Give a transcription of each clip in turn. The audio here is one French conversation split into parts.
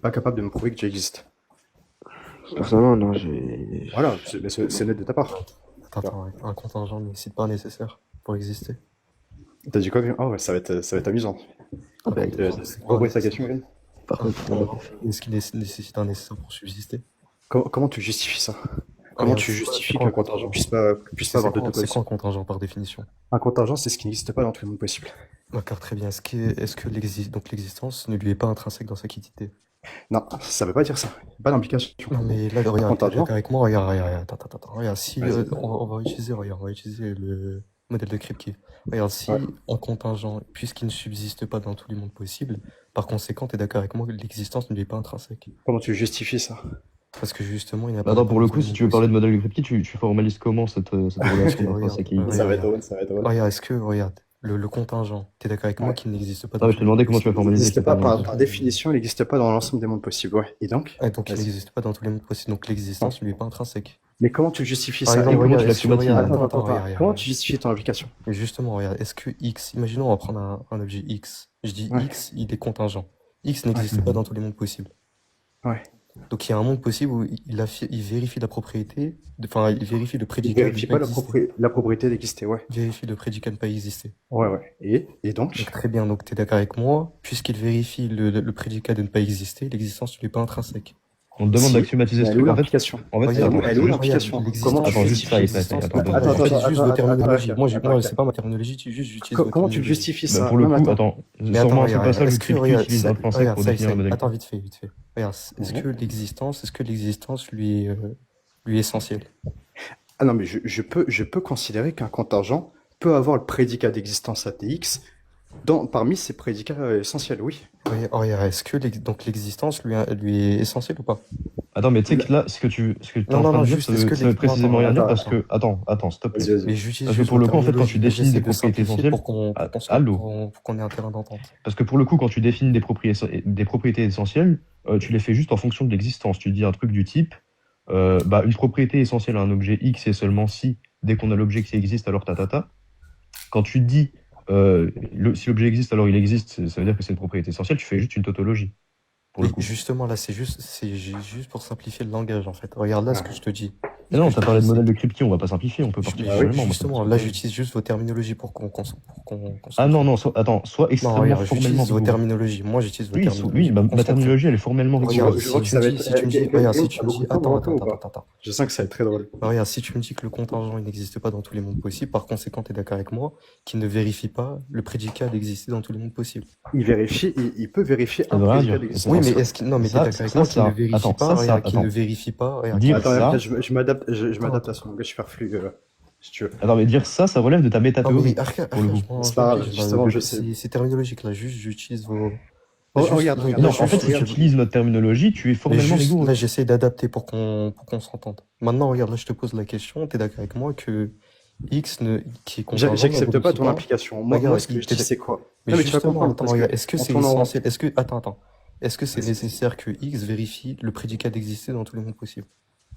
Pas capable de me prouver que Dieu existe. Personnellement, non, j'ai. Voilà, c'est net de ta part. Attends, attends, un contingent ne nécessite pas un nécessaire pour exister. T'as dit quoi, Grim? Ah ouais, ça va être amusant. Ah ben, C'est quoi un Repose ta nécessaire? question, Grim. par Un contre, contingent, est-ce qu'il nécessite un nécessaire pour subsister? Comment tu justifies ça? Comment Regarde, tu c'est justifies quoi un qu'un contingent contingent? puisse pas avoir de deux C'est quoi un possibles? contingent par définition? Un contingent, c'est ce qui n'existe pas dans tous les mondes possibles. D'accord, très bien. Est-ce que donc l'existence ne lui est pas intrinsèque dans sa quiddité? Non, ça veut pas dire ça. Pas d'implication. Non, mais là, Un regarde, t'es contingent, d'accord avec moi? Regarde, attends, regarde, si vas-y. on va utiliser le modèle de Kripke. Regarde, si Ouais. un contingent, puisqu'il ne subsiste pas dans tous les mondes possibles, par conséquent, t'es d'accord avec moi que l'existence ne lui est pas intrinsèque. Comment tu justifies ça? Parce que justement, il n'y a bah, pas de attends, pour le dans tous coup, les si mondes tu veux parler de possibles. modèle de Kripke, tu formalises comment cette relation Regarde, d'intrinsèque et Ça va être regarde, drôle, ça va être drôle. regarde, regarde, le contingent, t'es d'accord avec moi Ouais. qu'il n'existe pas Non, dans mais je tous te les mondes demandais comment tu vas possibles? Il formaliser n'existe cette pas argumentation. par définition, il n'existe pas dans l'ensemble des mondes possibles. Ouais. Et donc? Ah, donc il Vas-y. n'existe pas dans tous les mondes possibles, donc Non. l'existence ne lui est pas intrinsèque. Mais comment tu justifies Par ça? Et exemple, Comment regarde, tu est-ce que, l'axiomatises? regarde, attends, regarde, comment regarde. tu justifies ton implication? Mais justement, regarde, est-ce que X, imaginons on va prendre un objet X. Je dis Ouais, X, il est contingent. X ouais, n'existe pas dans tous les mondes possibles. ouais. Donc il y a un monde possible où il vérifie la propriété, enfin il vérifie le Il prédicat de ne vérifie pas pas exister. la propriété d'exister, ouais. Il vérifie le prédicat de ne pas exister. Ouais, ouais. Et donc? Donc très bien, donc tu es d'accord avec moi, puisqu'il vérifie le prédicat de ne pas exister, l'existence ne lui est pas intrinsèque. On te demande Si, d'axiomatiser mais ce elle est où truc. l'implication? Regarde, Attends, Elle est où regarde, l'implication? Comment l'existence, tu attends, juste ça, justifies? attends, l'existence, attends, attends, attends, Attends, j'utilise attends, juste attends, vos attends, terminologies. attends, Moi, attends. c'est pas ma terminologie, juste j'utilise vos Comment tu terminologies. justifies bah, ça? pour le Non, mais coup, attends. attends, Mais sors-moi attends, un seul regarde, passage où est-ce que, Kripke regarde, utilise intrinsèque pour ça, définir le modèle. attends, vite fait. Regarde, est-ce Mhm. que l'existence lui est essentielle? Ah non, mais je peux considérer qu'un contingent peut avoir le prédicat d'existence ATX parmi ses prédicats essentiels, oui. Regarde, est-ce que donc l'existence lui est essentielle ou pas? Attends, mais tu sais La- que là, ce que tu es Non, en non, train non, de dire, juste, est-ce que ça veut non, précisément rien dire Attends, parce attends. que. Attends, s'il te plaît. Vas-y, vas-y. mais j'utilise Parce que juste pour vos le coup, en fait, quand tu terminologies. définis J'essaie des de propriétés simplifier essentielles. Allô? pour qu'on ait un terrain d'entente. Parce que pour le coup, quand tu définis des propriétés essentielles, tu les fais juste en fonction de l'existence. Tu dis un truc du type, bah, une propriété essentielle à un objet X est seulement si, dès qu'on a l'objet qui existe, alors ta. Quand tu dis, si l'objet existe, alors il existe, ça veut dire que c'est une propriété essentielle, tu fais juste une tautologie, pour le Mais coup. justement, là, c'est juste pour simplifier le langage, en fait. Regarde là ce que je te dis. Mais Ce non, que je t'as te parlé dis, de c'est modèle de que Kripke, on va pas simplifier, on peut partir Ah oui. formellement. Moi, ça me justement, semble là, logique. j'utilise juste vos terminologies pour qu'on Ah non, simplifie. non, attends, sois Non, extrêmement regarde, formellement j'utilise vos rigoureux. terminologies. Moi, j'utilise vos Oui, oui, terminologies pour qu'on ma se comprenne. terminologie, elle est formellement Regarde, rigoureuse. Je vois que ça va être. si tu me dis, regarde, si tu T'as me dis, beaucoup de temps devant toi ou pas? attends. Je sens que ça va être très drôle. Regarde, si tu me dis que le contingent il n'existe pas dans tous les mondes possibles, par conséquent, tu es d'accord avec moi qu'il ne vérifie pas le prédicat d'exister dans tous les mondes possibles. Il peut vérifier Ça un veut rien prédicat dire. d'existence. Oui, mais non, mais t'es Ça, d'accord avec ça, moi qu'il ne ça, vérifie attends, pas, regarde, qu'il ne attends. vérifie pas, regarde, Dire Attends, ça, après, je m'adapte, je attends, m'adapte à attends. son langage superflu, si tu veux. attends, mais dire ça relève de ta Non, mais métathéorie, pour le coup. C'est je m'en pas fiche, grave, justement, je sais. c'est terminologique, là, juste, j'utilise vos... Oh, Juste, regarde, regarde, Non, là, en fait, si tu regarde. utilises notre terminologie, tu es formellement rigoureux. là, j'essaie d'adapter pour qu'on s'entende. Maintenant, regarde, là, je te pose la question, t'es d'accord avec moi que X qui est contingent ne J'accepte pas vérifie ton pas. implication. Moi, Regarde, ce que je dis, c'est quoi? mais Non, mais tu vas justement, comprendre, attends, parce regarde, que est-ce que en c'est tournant en rond. essentiel? Attends. Est-ce que c'est Vas-y. nécessaire que X vérifie le prédicat d'exister dans tous les mondes possibles?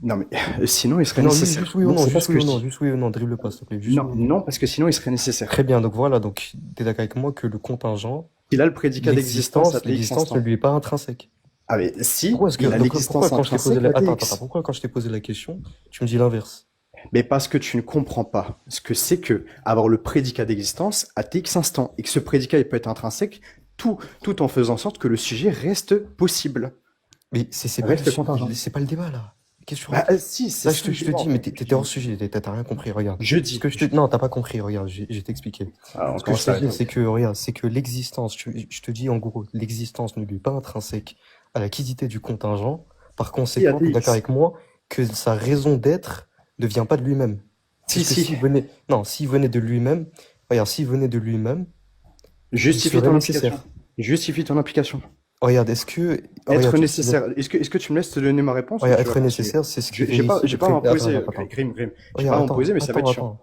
Non, mais sinon, il serait Non, nécessaire. juste oui ou Donc, non, c'est pas ce que je dis. juste oui ou non, dribble pas, s'il te plaît. Juste Non, oui ou non. non, parce que sinon, il serait nécessaire. Très bien, donc voilà, donc t'es d'accord avec moi que le contingent, Il a le prédicat d'existence à TX l'existence ne instant. lui est pas intrinsèque. Ah, mais si, Pourquoi est-ce que, il a donc, l'existence pourquoi quand je t'ai posé intrinsèque la, à attends, TX. pourquoi quand je t'ai posé la question, tu me dis l'inverse? Mais parce que tu ne comprends pas ce que c'est que avoir le prédicat d'existence à TX instant. Et que ce prédicat, il peut être intrinsèque, tout en faisant en sorte que le sujet reste possible. Mais c'est pas Reste contingent. c'est pas le débat, là. Qu'est-ce que tu Bah, racontes? si, c'est Là, ça je le te dis, débat. mais t'étais hors sujet, t'as rien compris, regarde. Je Ce dis. que non, t'as pas compris, regarde, je vais t'expliquer. Alors, Ce que je te dis, c'est que, regarde, c'est que l'existence, je te dis en gros, l'existence ne lui est pas intrinsèque à la quiddité du contingent. Par conséquent, tu es d'accord avec moi que sa raison d'être ne vient pas de lui-même. Si. S'il venait de lui-même, regarde, s'il venait de lui-même, Justifie serait ton nécessaire. implication. Justifie ton implication. Regarde, Être regarde, nécessaire. Est-ce que tu me laisses te donner ma réponse? regarde, ou tu être vas nécessaire, c'est ce qui continuer? vérifie J'ai le pas à m'imposer, attends. Grim. J'ai Regarde, pas à m'imposer, mais ça va être chiant.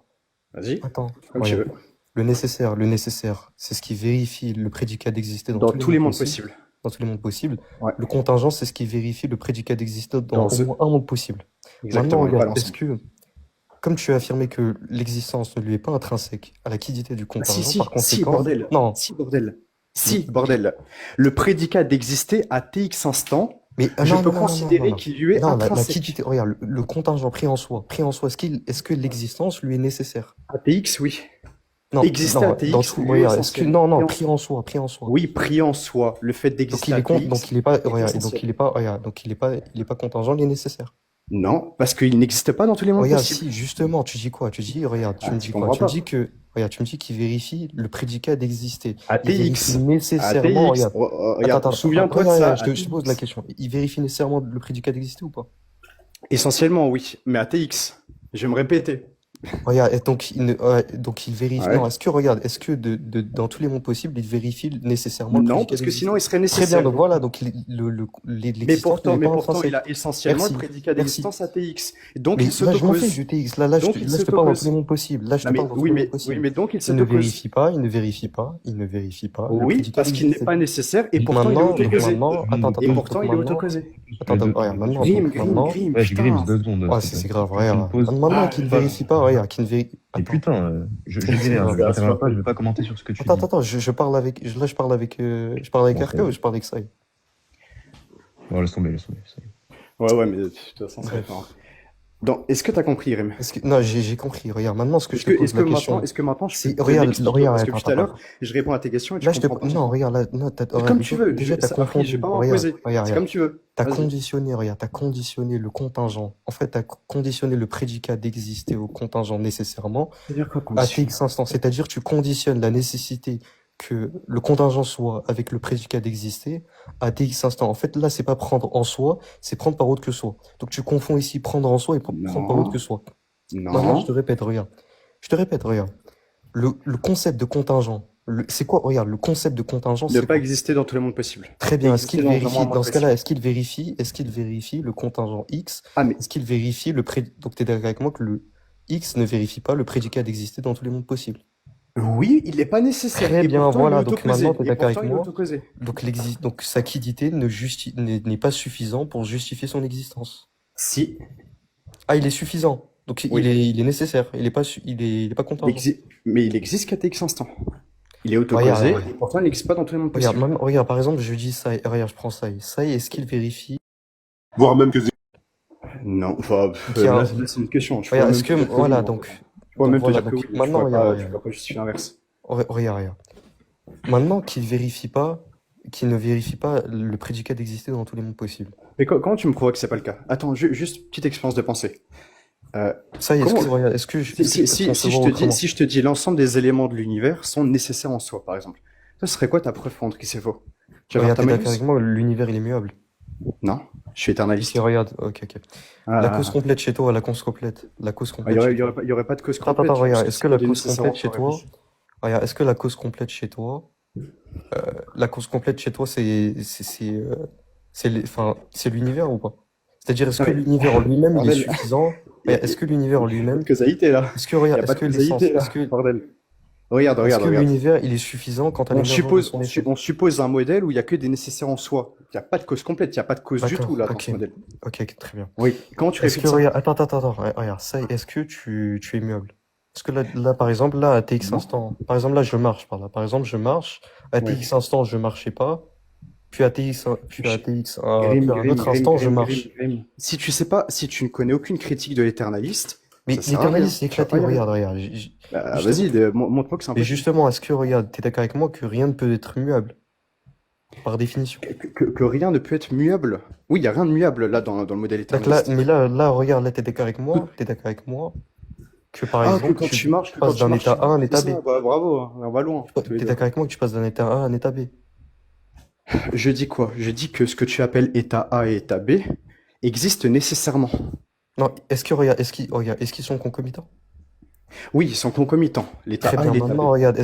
attends. Vas-y, Attends, comme tu regarde. veux. Le nécessaire, c'est ce qui vérifie le prédicat d'exister Dans tous les mondes possibles. Dans tous les mondes possibles. Ouais. Le contingent, c'est ce qui vérifie le prédicat d'exister dans au moins un monde possible. Exactement. Maintenant, regarde, est-ce que, comme tu as affirmé que l'existence ne lui est pas intrinsèque à la quiddité du contingent, par conséquent... bordel. Non. Si, bordel. Si, bordel. Le prédicat d'exister à tx instant, Mais je non, peux non, non, non, non, non, considérer non. qu'il lui est Non, la intrinsèque. quittité, regarde, le contingent pris en soi, est-ce que l'existence lui est nécessaire? ATX, oui. Non, Exister non, dans ATX tout, lui est regarde, est-ce que, essentiel. non, non, Pris en soi. pris en soi. Oui, pris en soi. Le fait Donc d'exister il est donc ATX il est pas, est regarde, et donc essentiel. il est pas, regarde, donc il est pas contingent, il est nécessaire. Non, parce qu'il n'existe pas dans tous les mondes Regarde, possibles. si, justement, tu dis quoi? Tu dis, regarde, tu Ah, me tu dis quoi? comprends Tu me pas. dis que, regarde, tu me dis qu'il vérifie le prédicat d'exister. Il ATX. vérifie nécessairement, ATX. regarde. Regarde, Attends, souviens-toi de regarde, ça. regarde, je te pose la ATX. question. Il vérifie nécessairement le prédicat d'exister ou pas? Essentiellement, oui. Mais ATX. Je vais me répéter. Regarde, et donc donc il vérifie. Non, Ouais. est-ce que dans tous les mondes possibles, il vérifie nécessairement le Non, prédicat parce que sinon, d'exister? il serait Très bien, nécessaire. donc voilà, donc Mais l'existence ne pourtant, lui est pas il intrinsèque. a essentiellement le Merci, prédicat merci. d'existence ATX. Donc, Mais il là, je m'en fais s'autocause. du TX. Donc, il Là, je te parle dans tous les s'autocause. mondes possibles. Là, je Non, te mais parle dans tous oui, les mondes oui, possibles. mais donc, il Il ne s'autocause. vérifie pas, il ne vérifie pas, il ne vérifie pas le Oui, prédicat parce qu'il n'est d'exister. pas nécessaire et Donc pourtant, il est maintenant, donc autocausé. maintenant, attends, Et donc pourtant, il est maintenant, autocausé. attends, Deux regarde, secondes. maintenant, Grim, donc Grim, maintenant, Grim, Ouais, je grims putain. 2 secondes, ah, s'il te c'est plaît. grave, Tu me regarde. poses. Maintenant Ah, qu'il ne voilà. vérifie pas, regarde, qu'il ne vérifie. Et Attends, putain, je c'est galère, grave. j'interviens pas, je vais pas commenter sur ce que tu dis. Attends, je parle avec, là, je parle avec Bon, Arca ou je parle avec Sai? bon, laisse tomber, laisse tomber. Ouais, mais de toute façon, ça va Bref. faire. Est-ce que t'as compris, Grim? Non, j'ai compris. Regarde, maintenant, ce que je te pose la question, Est-ce que maintenant, je peux c'est, te regarde, l'expliquer? Parce que attends, tout à l'heure, je réponds à tes questions et tu là, je te, comprends pas. non, regarde, là, non, Comme tu veux. déjà, t'as Après, je confondu. vais pas m'en Regarde, poser. C'est regarde. comme tu veux. T'as Vas-y. conditionné, regarde, t'as conditionné le contingent. En fait, t'as conditionné le prédicat d'exister au contingent nécessairement C'est-à-dire quoi, à condition? tx instant. C'est-à-dire, tu conditionnes la nécessité que le contingent soit avec le prédicat d'exister à tx instant. En fait, là, c'est pas prendre en soi, c'est prendre par autre que soi. Donc, tu confonds ici prendre en soi et prendre par autre que Non. soi. Maintenant, Non. je te répète, regarde. Je te répète, regarde. Le concept de contingent, c'est quoi? Regarde, le concept de contingent, Ne c'est pas quoi? exister dans tous les mondes possibles. Très bien. Est-ce Exister qu'il dans vérifie, vraiment un monde dans ce cas-là, possible. est-ce qu'il vérifie le contingent X? Ah, mais Est-ce qu'il vérifie donc t'es d'accord avec moi que le X ne vérifie pas le prédicat d'exister dans tous les mondes possibles? oui, il n'est pas nécessaire. Très Et bien, pourtant, il est voilà. Donc autocausé. maintenant, t'es Et d'accord avec pourtant, il est moi. autocausé. Donc sa quiddité n'est pas suffisant pour justifier son existence. Si. Ah, il est suffisant. Donc Oui. il est nécessaire. Il est pas contingent. Mais il existe qu'à TX instant. Il est Regarde, autocausé regarde. et pourtant, il n'existe pas dans tous les mondes Regarde, possibles. regarde, par exemple, je dis ça, regarde, je prends ça. Ça, est-ce qu'il vérifie? Voire même que Non, enfin, Il y a- là, c'est une question. Je Regarde, pourrais est-ce que, même te dire que voilà, oui, donc, je pourrais même te voilà, dire que donc, oui, mais maintenant, je regarde, pourrais pas justifier l'inverse. regarde. Maintenant qu'il ne vérifie pas le prédicat d'exister dans tous les mondes possibles. Mais comment tu me prouves que c'est pas le cas? Attends, juste petite expérience de pensée. Ça, est-ce Comment- que, regarde, est-ce que je peux concevoir autrement? Si je te dis l'ensemble des éléments de l'univers sont nécessaires en soi, par exemple, ça serait quoi ta preuve pour montrer que c'est faux? Tu vas Regarde, faire t'es ta d'accord avec manus? moi, l'univers, il est muable. Non, je suis éternaliste. Ok, regarde, ok. Ah, La cause complète chez toi, la cause complète. La cause il complète y chez aurait, toi. il y aurait pas de cause Attends, complète. regarde, parce est-ce que que la c'est cause nécessairement complète chez pas toi, réfléchi. regarde, est-ce que la cause complète chez toi, la cause complète chez toi, c'est l'univers ou pas? C'est-à-dire, est-ce Non, que mais- l'univers en lui-même, il est Bordel. suffisant? Regarde, est-ce que l'univers en Il y a lui-même, pas de causalité là. est-ce que, Il regarde, n'y a pas est-ce de que l'essence, causalité là. est-ce que, Bordel. Regarde, est-ce regarde, que regarde. l'univers, il est suffisant quand à On l'émergence de suppose, son on, effet? on suppose un modèle où il n'y a que des nécessaires en soi. Il n'y a pas de cause complète, il n'y a pas de cause du D'accord, tout là dans ok. ce modèle. Ok, très bien. Oui. Comment tu Est-ce réfutes que, ça? regarde, attends, regarde, ça, est-ce que tu es immuable? Est-ce que là, par exemple, là, à TX Non. instant, par exemple, là, je marche par là. Par exemple, je marche, à Oui. TX instant, je marchais pas, puis à TX, puis à TX, Grim, puis à un Grim, autre Grim, instant, je Grim, marche. Grim, Grim. Si tu sais pas, si tu ne connais aucune critique de l'éternaliste, Mais ça sert à rien. l'éternaliste, c'est Tu vas éclaté, pas y arriver. regarde. Bah, Justement. vas-y, montre-moi que c'est Mais impossible. justement, est-ce que, regarde, t'es d'accord avec moi que rien ne peut être muable? Par définition. Que rien ne peut être muable. Oui, il n'y a rien de muable là dans le modèle Donc là, éternaliste. mais là, regarde, là, t'es d'accord avec moi? T'es d'accord avec moi? Que par Ah, exemple, que quand tu marches, passes d'un état A à un état c'est B. ça, bah, bravo, hein, on va loin. tous les T'es deux. d'accord avec moi que tu passes d'un état A à un état B? Je dis quoi? Je dis que ce que tu appelles état A et état B existe nécessairement. Non, regarde, est-ce qu'ils sont concomitants? Oui, ils sont concomitants. L'état Très A bien, et l'état maintenant, B. regarde,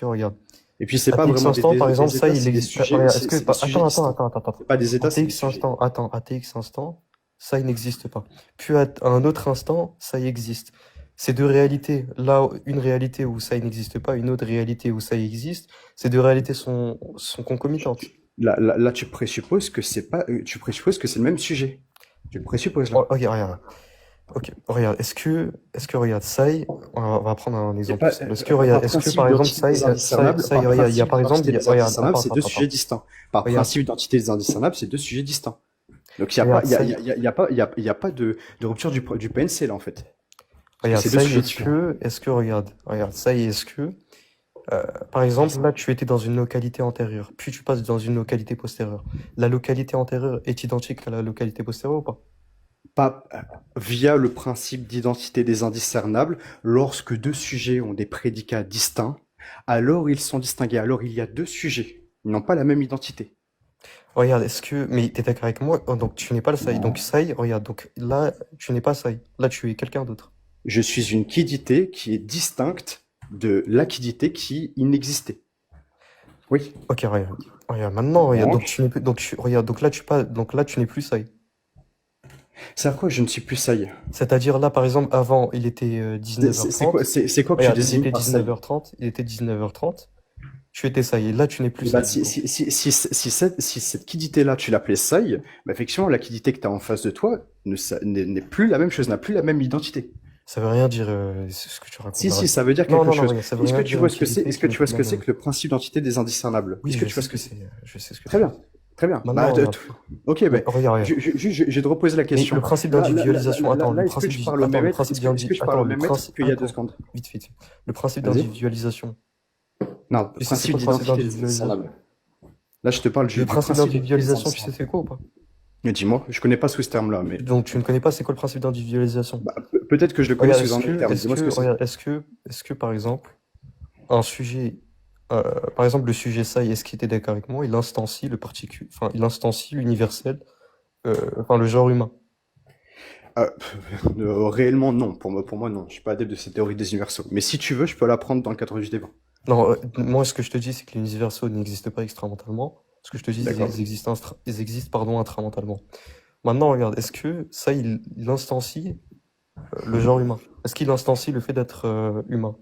regarde, Et puis, c'est à pas TX vraiment instant, par exemple, des ça, états, il c'est des existe. sujets. Regarde, est-ce que, C'est des sujets distants. attends. C'est pas des À états, c'est des TX sujets. instant, à TX instant, ça, il n'existe pas. Puis à un autre instant, ça y existe. Ces deux réalités, là, une réalité où ça il n'existe pas, une autre réalité où ça y existe, ces deux réalités sont concomitantes. Là, tu présupposes que c'est pas, tu présupposes que c'est le même sujet. Tu le présupposes là. Oh, ok, regarde. Ok, regarde, regarde, Sai, on va prendre un C'est exemple pas, plus simple. Est-ce que, regarde, par est-ce que principe par exemple, d'identité des indiscernables, par Regarde, il y a principe par exemple, d'identité des regarde, indiscernables, c'est deux attends, sujets distincts. Par regarde, principe d'identité des indiscernables, c'est deux sujets distincts. Donc il y a pas, regarde, il y a, il Sai, y a, il y a pas, il y a pas de rupture du PNC là en fait. Parce que regarde, c'est deux Sai, sujets différents. regarde, Sai, par exemple, là, tu étais dans une localité antérieure, puis tu passes dans une localité postérieure. La localité antérieure est identique à la localité postérieure ou pas? Pas via le principe d'identité des indiscernables, lorsque deux sujets ont des prédicats distincts, alors ils sont distingués. Alors il y a deux sujets. Ils n'ont pas la même identité. Regarde, mais t'es d'accord avec moi? Oh, donc tu n'es pas le Sai. Donc Sai, regarde, donc là, tu n'es pas Sai. Là, tu es quelqu'un d'autre. Je suis une quiddité qui est distincte de la quiddité qui inexistait. Oui. Ok, regarde. Regarde, maintenant, regarde, donc Donc, tu n'es plus, regarde, donc là, tu n'es plus Sai. c'est à quoi je ne suis plus ça. C'est-à-dire là, par exemple, avant, il était C'est quoi que tu 19h30. Regarde, désignes par ça? il était 19h30. Tu étais Sai. Et là, tu n'es plus Et bah, Sai, du coup. si cette quiddité-là, tu l'appelais Sai, bah, effectivement, la quiddité que tu as en face de toi n'est plus la même chose, n'a plus la même identité. Ça veut rien dire, ce que tu racontes. Si, ça veut dire Non, quelque non, non, chose. regarde, ça veut Est-ce que rien tu dire vois une ce que c'est? qualité Est-ce que qui n'est tu vois plus ce la que c'est même. que le principe d'identité des indiscernables? Oui, Est-ce que je tu vois sais ce ce que que c'est? c'est. Je sais ce que Très c'est. bien. Très bien. Bah, Maintenant, regarde. ok, ben, Regarde, regarde. je vais te reposer la Mais le question. principe d'individualisation, attends, le Est-ce que principe tu parles au attends, même le maître? principe Est-ce que tu parles au même maître qu'il y a 2 secondes? vite, vite. Le principe Vas-y. d'individualisation. Non, Tu sais, c'est principe quoi le principe d'identité des d'individualisation? indiscernables. Là, je te parle Le du principe principe d'identité des d'individualisation, tu sais indiscernables. c'est quoi ou pas? Mais dis-moi, je connais pas sous ce terme-là, mais Donc, tu ne connais pas c'est quoi le principe d'individualisation? bah, peut-être que je le connais Regarde, sous un autre terme. Dis-moi ce que c'est. regarde, est-ce que, par exemple, un sujet, par exemple, le sujet ça, est-ce qu'il était d'accord avec moi? Il instancie l'universel, enfin, le genre humain. Ah, réellement, non. Pour moi, non. Je suis pas adepte de cette théorie des universaux. Mais si tu veux, je peux l'apprendre dans le cadre du débat. Non, moi, ce que je te dis, c'est que les universaux n'existent pas extramentalement. Ce que je te dis, D'accord. ils existent, pardon, intramentalement. Maintenant, regarde, est-ce que ça, il instancie le genre humain? Est-ce qu'il instancie le fait d'être humain?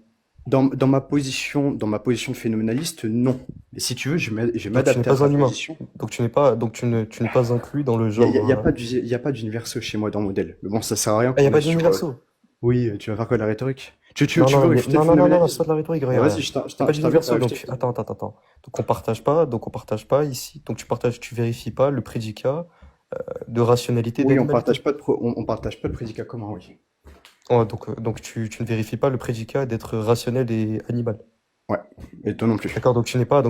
Dans ma position de phénoménaliste, non. Mais si tu veux, je vais Donc, tu n'es m'adapter à pas ta un humain. position. Donc, tu n'es pas inclus dans le Il genre. y a pas y a pas d'universaux chez moi dans le modèle. Mais bon, ça sert à rien Ah, il n'y a qu'on pas aille sur. d'universaux. Oui, tu vas faire quoi de la rhétorique? Non, Tu non, veux réfuter le non, non, non, non, c'est phénoménalisme? pas de la rhétorique, Bah, regarde, vas-y, regarde. Il n'y a pas je t'invite à d'universaux, réfuter. donc, attends. Donc, on partage pas ici. Donc, tu vérifies pas le prédicat de rationalité Oui, d'animalité. on partage pas de prédicat commun, oui. Ouais, donc tu ne vérifies pas le prédicat d'être rationnel et animal. Ouais. Et toi non plus. D'accord, donc tu n'es pas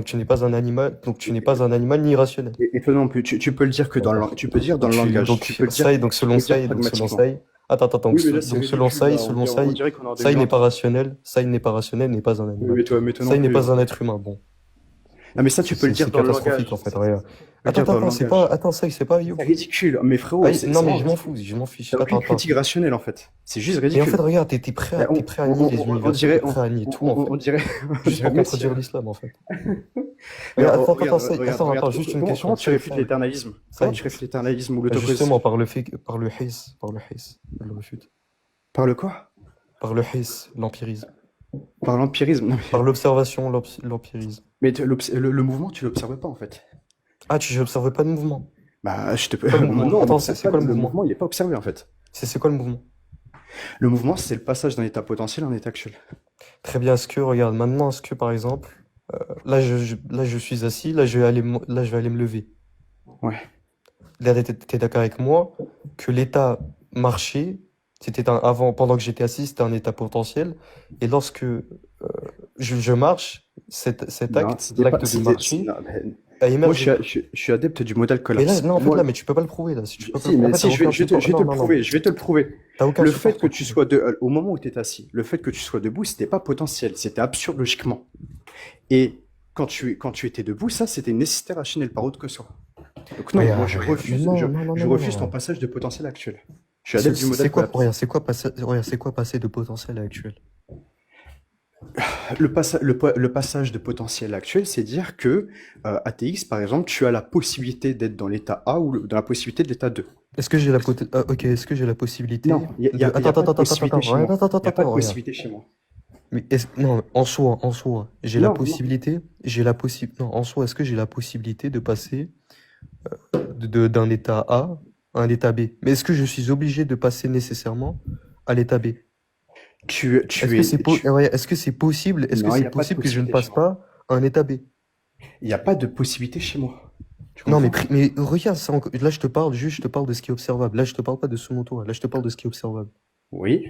un animal, ni rationnel. Et toi non plus. Tu peux le dire que dans le, D'accord. tu peux dire dans le langage. Tu peux le dire, Donc tu peux selon le dire Say, pragmatiquement. attends, Oui, mais là, c'est donc selon ridicule, Say, là. On dirait qu'on est en Say n'est 2020. pas rationnel, n'est pas un Oui, animal. mais toi non Say n'est plus. pas un être humain, bon. Non, mais ça, tu peux le dire C'est dans le catastrophique langage. en fait, Tu regarde. peux le dire dans le langage. Attends, Say, c'est pas You. C'est ridicule. Mais frérot, Ah, c'est non, mais vraiment je m'en fiche. t'as aucune Attends. critique rationnelle, en fait. C'est juste Mais en fait, ridicule. regarde, t'es prêt à nier les On universaux, dirait, t'es prêt à nier tout en fait. on dirait, on Juste dirait pour Messi, contredire hein. l'islam en fait. Regarde, Say, attends, juste une question. Comment tu réfutes l'éternalisme? Comment Say, tu réfutes l'éternalisme ou justement, l'autopossession? par le his, elle le réfute. Par le quoi? Par le his, l'empirisme. Par l'empirisme. Non, Par l'observation, l'empirisme. mais le mouvement, tu l'observes pas, en fait. Ah, tu n'observes pas de mouvement. Bah, je te peux. Quoi le mouvement? Non, on Attends, observe c'est pas, quoi le le mouvement? mouvement, il est pas observé, en fait. C'est quoi le mouvement? Le mouvement, c'est le passage d'un état potentiel à un état actuel. Très bien, regarde, maintenant, par exemple, là, je suis assis, là, je vais aller me lever. Ouais. Là, t'es d'accord avec moi que l'état marché, pendant que j'étais assis, c'était un état potentiel, et lorsque je marche, cet Non, acte, l'acte de marcher, non, mais a moi, émergé. je suis adepte du modèle Mais là, collapse. non, en fait, Moi, là, mais tu peux pas le prouver, là. Si tu peux pas si, le prouver, mais en fait, si, t'as aucun je vais support. te le Non, prouver, je vais te le prouver. t'as aucun Le support fait que pour tu le sois au moment où tu es assis, le fait que tu sois debout, c'était pas potentiel, c'était absurde logiquement. Et quand tu étais debout, ça, c'était une nécessité rationnelle par autre que soi. Donc non, moi, je refuse, je refuse ton passage de potentiel actuel. Je suis adepte du modèle collapse. Regarde, c'est quoi passer de potentiel à actuel? Le passage de potentiel actuel, c'est dire que ATX, par exemple, tu as la possibilité d'être dans l'état A ou dans la possibilité de l'état 2. Est-ce que j'ai la est-ce que j'ai la possibilité Non, il n'y a pas de possibilité chez moi. Il n'y a pas de regarde. possibilité chez moi. Mais non, en soi, j'ai la Non, possibilité, non, en soi, est-ce que j'ai la possibilité de passer d'un état A à un état B. Mais est-ce que je suis obligé de passer nécessairement à l'état B? Est-ce que c'est possible, Non, il n'y a pas de que je ne possibilité passe chez moi. pas à un état B? Il n'y a pas de possibilité chez moi. Tu Non, comprends? mais regarde, là, je te parle de ce qui est observable. Là, je te parle pas de ce tour. Là, je te parle de ce qui est observable. Oui.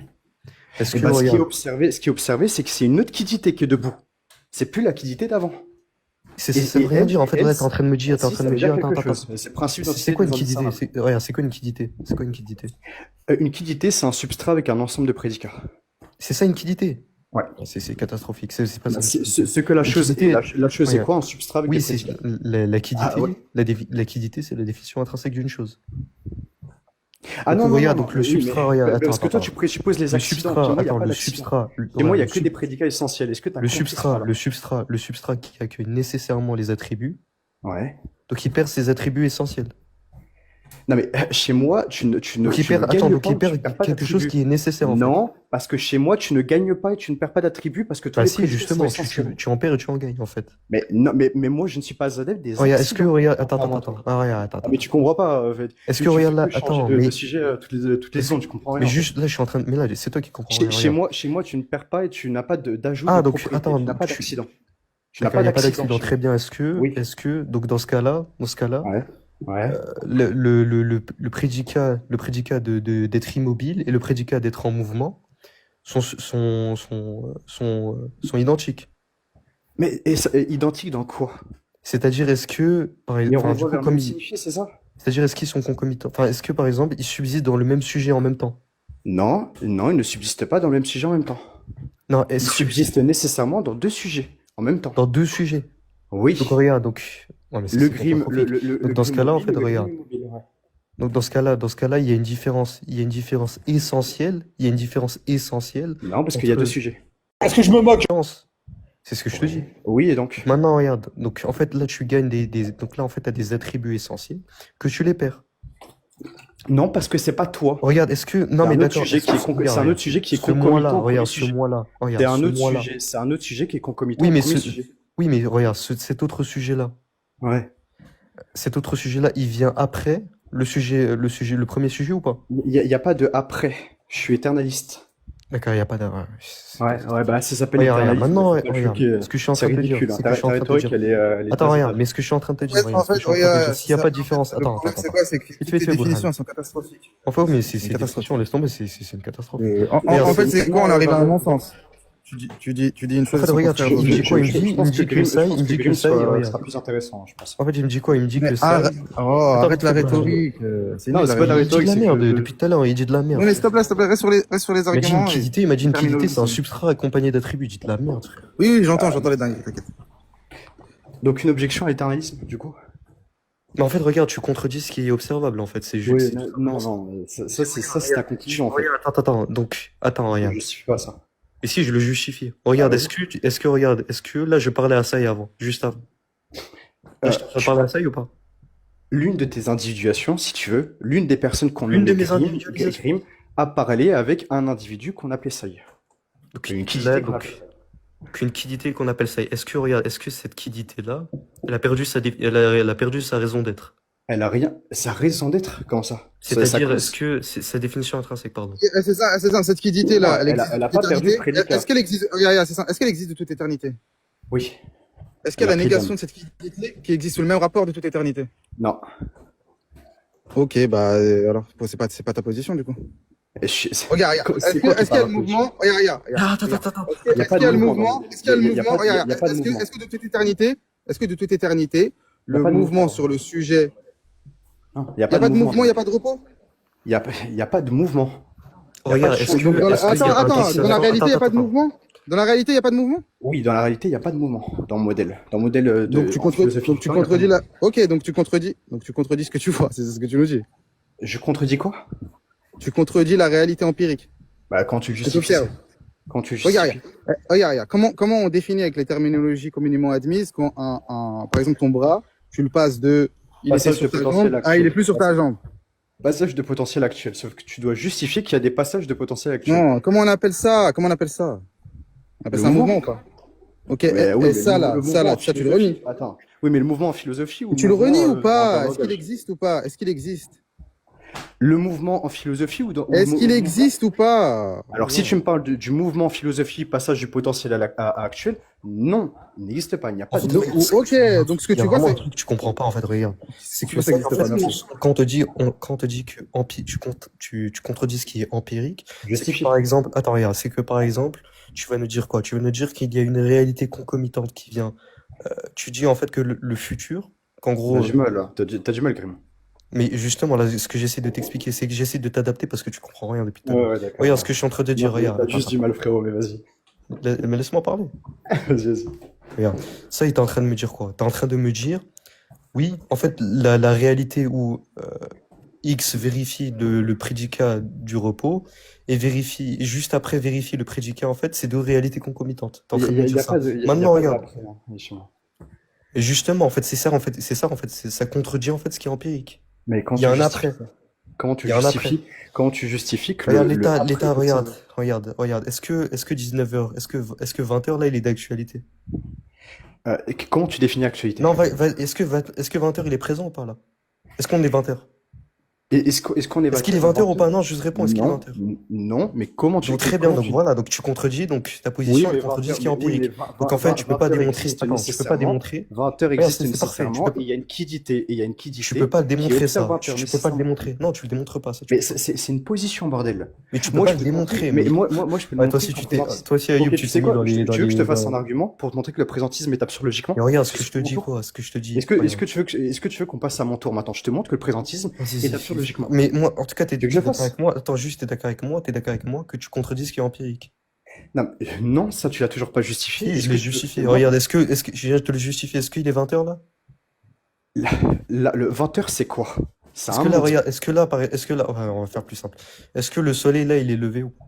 Est-ce Et que, bah, regarde, ce qui est observé, c'est que c'est une autre quiddité qui est debout. C'est plus la quiddité d'avant. ça veut rien dire. En fait, là, t'es en train de me dire, si, ça veut dire quelque attends. chose. C'est le principe C'est quoi une d'identité des quiddité? indiscernables. Regarde, c'est quoi une quiddité? C'est quoi une quiddité? Une quiddité, c'est un substrat avec un ensemble de prédicats. C'est ça une quiddité? Ouais. C'est catastrophique. C'est pas ça. Ce que la chose quiddité- est, la chose est Regarde. quoi? Un substrat avec Oui, des c'est prédicats. la quiddité. Ah, ouais. La quiddité, c'est la définition intrinsèque d'une chose. Ah Donc, non, regarde, non, donc le substrat, regarde, parce que toi, attends. tu présupposes les Le accidents. substrat, Chez moi, il n'y a attends, pas le d'accident. substrat. Chez moi, il n'y a regarde, que des prédicats essentiels. Est-ce que tu as le compris ça, substrat, là le substrat qui accueille nécessairement les attributs, Ouais. donc il perd ses attributs essentiels. Non, mais chez moi, tu ne Donc il gagnes perd, pas attends, ou donc il tu perd perds pas quelque chose d'attributs. qui est nécessaire en fait. Non, parce que chez moi, tu ne gagnes pas et tu ne perds pas d'attributs parce que tous Bah les si, prédicats justement, sont essentiels. tu en perds et tu en gagnes en fait. Mais, non, mais moi, je ne suis pas adepte des Regarde, est-ce que, accidents. regarde, Contrairement à attends. toi. Ah, regarde, attends. Ah, mais tu comprends pas. En fait. Est-ce Tu que, fais regarde là, que changer attends, de mais sujet toutes les secondes, tu comprends rien. mais en fait. juste là, je suis en train de. Mais là, c'est toi qui comprends rien. Regarde. Chez moi, tu ne perds pas et tu n'as pas d'ajout Ah, de donc, propriété. attends, Tu n'as pas tu- d'accident. Tu n'as D'accord, il pas n'y a pas d'accident d'accident. chez Très bien. Oui. Donc dans ce cas-là, moi. Ouais. le prédicat d'être immobile et le prédicat d'être en mouvement sont identiques. Mais identique dans quoi? C'est-à-dire, est-ce que, Ils enfin, du renvoient coup, vers le comme même signifié, c'est ça? c'est-à-dire, est-ce qu'ils sont concomitants? Enfin, est-ce que, par exemple, ils subsistent dans le même sujet en même temps? Non, ils ne subsistent pas dans le même sujet en même temps. Non, Ils est-ce que subsistent nécessairement dans deux sujets en même temps. dans deux sujets? Oui. Donc, regarde, ouais, mais Le c'est grim, catastrophique. Donc, dans ce cas-là, en fait, regarde. Donc, dans ce cas-là, il y a une différence essentielle. Il y a une différence essentielle. Non, parce qu'il y a entre- deux sujets. Est-ce que je me moque? C'est ce que je te dis. Oui, et donc? Maintenant, regarde. Donc, en fait, là, tu gagnes donc là, en fait, tu as des attributs essentiels que tu les perds. Non, parce que c'est pas toi. Regarde, est-ce que. Non, mais C'est un autre d'accord. sujet qui est c'est un autre sujet qui est Ce mois-là, concomitant au regarde, premier ce sujet. mois-là. Regarde, C'est un ce autre mois-là. sujet. C'est un autre sujet qui est concomitant Oui, au mais premier ce- sujet. Oui, mais regarde, cet autre sujet-là. Ouais. Cet autre sujet-là, il vient après le premier sujet ou pas? Il y a pas de après. Je suis éternaliste. D'accord, il n'y a pas de. Ouais, bah ça s'appelle Regarde, éternaliste. maintenant, Faut pas le regarde, choquer. ce que je suis en C'est train de te dire, ridicule. c'est Ta que je suis en train de te rhétorique, dire. elle est Attends, base regarde, de mais ce que je suis en train de te dire, Ouais, regarde, en ce que fait, je suis en train de te regarde, dire, s'il n'y a pas de différence, le attends, problème, c'est quoi? C'est que Vite fait, toutes les Burhan. définitions, elles sont catastrophiques. Enfin, mais c'est catastrophique. définition, laisse tomber, c'est une catastrophe. En fait, c'est quoi? On arrive à un non-sens. Tu dis une En chose. fait, sans regarde, contraire il me d'autre. dit quoi? Il me dit que ça, il me dit que ça, et regarde. sera plus intéressant, je pense. En fait, il me dit quoi? Il me dit que Mais ça. arrête la Attends, rhétorique. C'est Non, nul, c'est pas de la Il dit de rhétorique, la c'est merde que- depuis tout à l'heure, il dit de la merde. Oui, mais s'il te plaît, reste sur les Il m'a dit une arguments. quiddité, il m'a dit une quiddité, c'est un terminologie. substrat accompagné d'attributs. Il dit de la merde, frère. Oui, j'entends les dingues, t'inquiète. Donc une objection à l'éternalisme, du coup? Mais en fait, regarde, tu contredis ce qui est observable, en fait. C'est juste. Non, ça c'est ta conclusion en fait. Regarde, attends. Donc, attends, Je regarde. justifie pas ça. Et si je le justifie? Regarde, Ah, est-ce que là, je parlais à Saï avant, juste avant. Là, je parlais à Saï ou pas? L'une de tes individuations, si tu veux, l'une des personnes qu'on L'une de nommait mes individualisations. Grim a parlé avec un individu qu'on appelait Saï. Donc, Une là, quiddité qu'on donc, qu'une quiddité qu'on appelle Saï. Est-ce que cette quiddité-là, elle a perdu elle a perdu sa raison d'être? Elle a rien. Sa raison d'être, comment ça? C'est-à-dire, Ça- est-ce que c'est sa définition intrinsèque, pardon? C'est ça, cette quiddité-là, Elle a existe pas de toute perdu le éternité. prédicat. Est-ce qu'elle existe? Regarde, c'est ça. Est-ce qu'elle existe de toute éternité? Oui. Est-ce qu'il y a Elle la a pris négation de cette quiddité qui existe sous le même rapport de toute éternité? Non. Ok, bah alors c'est pas ta position du coup. Regarde. Est-ce qu'il y a le mouvement? Regarde. Attends. Est-ce qu'il y a le mouvement? Est-ce qu'il y a le Il y a mouvement? pas de- Regarde. il y a pas de mouvement. Est-ce que de toute éternité, Il y a le pas de mouvement mouvement. sur le sujet, Non, il n'y a pas de mouvement, il n'y a pas de repos? Il y a pas de mouvement. Regarde, pas de est-ce que. changement. Attends, dans la réalité, il n'y a pas de mouvement? Dans la réalité, il n'y a pas de mouvement? Oui, dans la réalité, il n'y a pas de mouvement dans le modèle. Dans le modèle de Donc tu en philosophie du temps, il y a pas contredis de- la. Ok, donc tu contredis ce que tu vois, c'est ce que tu nous dis. Je contredis quoi? Tu contredis la réalité empirique. Bah, quand tu Tu justifies. t'observes. Quand tu justifies. Regarde. Comment on définit avec les terminologies communément admises quand par exemple ton bras, tu le passes de il Passage était sur de ta potentiel jambe à actuel. il est plus sur ta jambe. Passage de potentiel actuel. Sauf que tu dois justifier qu'il y a des passages de potentiel actuel. Non, comment on appelle ça? On appelle ça Le un mouvement. mouvement ou pas? Ok, Mais oui, et mais ça le là, mouvement ça en là, tu le philosophie. renies. Attends. Oui, mais le mouvement en philosophie ou Tu le mouvement, renies ou dans pas? un Est-ce qu'il langage? existe ou pas? Est-ce qu'il existe? Le mouvement en philosophie ou Est-ce qu'il existe ou pas? Alors, si tu me parles du mouvement en philosophie, passage du potentiel à actuel, non, il n'existe pas. Il n'y a pas de. Ok, donc ce que tu vois, c'est. Tu comprends pas, en fait, regarde. C'est que ça n'existe pas, merci. Quand on te dit que tu contredis ce qui est empirique, Justifie. par exemple, attends, regarde, c'est que par exemple, tu vas nous dire quoi? Tu vas nous dire qu'il y a une réalité concomitante qui vient. Tu dis en fait que le futur, qu'en gros. T'as du mal, là. T'as du mal, Grim. Mais justement, là, ce que j'essaie de t'expliquer, c'est que j'essaie de t'adapter parce que tu comprends rien depuis tout à l'heure. Ouais, d'accord. Regarde ce que je suis en train de te dire, Non, regarde. T'as juste du mal, frérot, mais vas-y. Mais laisse-moi parler. Vas-y. Regarde, ça, il est en train de me dire quoi? T'es en train de me dire, oui, en fait, la réalité où X vérifie le prédicat du repos et vérifie, et juste après vérifie le prédicat, en fait, c'est deux réalités concomitantes. T'es en train de me dire ça. Maintenant, regarde. Et justement, en fait, c'est ça, ça contredit en fait ce qui est empirique. Mais quand il y a un après. Comment tu justifies que regarde, l'État, regarde. Est-ce que 19h, est-ce que 20h là, il est d'actualité? Comment tu définis actualité? Non, est-ce que 20h il est présent ou pas là? Est-ce qu'on est 20h? Est-ce qu'on est Est-ce qu'il est 20h ou pas? Non, je réponds, est-ce qu'il est 20h? Non, mais comment tu... Donc très bien, donc voilà, donc tu contredis, donc ta position elle contredit ce qui est empirique. Donc en fait, tu peux pas démontrer... Attends, tu peux pas démontrer... 20h existe nécessairement, et il y a une quiddité, Tu peux pas démontrer ça, tu peux pas le démontrer. Non, tu le démontres pas, ça. Mais c'est une position, bordel. Mais tu peux pas le démontrer. Mais moi, je peux le montrer. Toi aussi, Ayoub, tu sais quoi? Tu veux que je te fasse un argument pour te montrer que le présentisme est absurde logiquement? Mais regarde ce que je te dis, quoi, ce que je te dis. Est-ce que tu veux qu'on passe à mon tour maintenant? Je te montre que le présentisme est absurde logiquement. Mais moi, en tout cas, t'es d'accord avec moi. Attends, juste, t'es d'accord avec moi que tu contredis ce qui est empirique. Non, ça, tu l'as toujours pas justifié. Je l'ai justifié. Regarde, je te le justifie. Est-ce qu'il est 20h là? Le 20h, c'est quoi? Est-ce que là, on va faire plus simple. Est-ce que le soleil là, il est levé ou pas?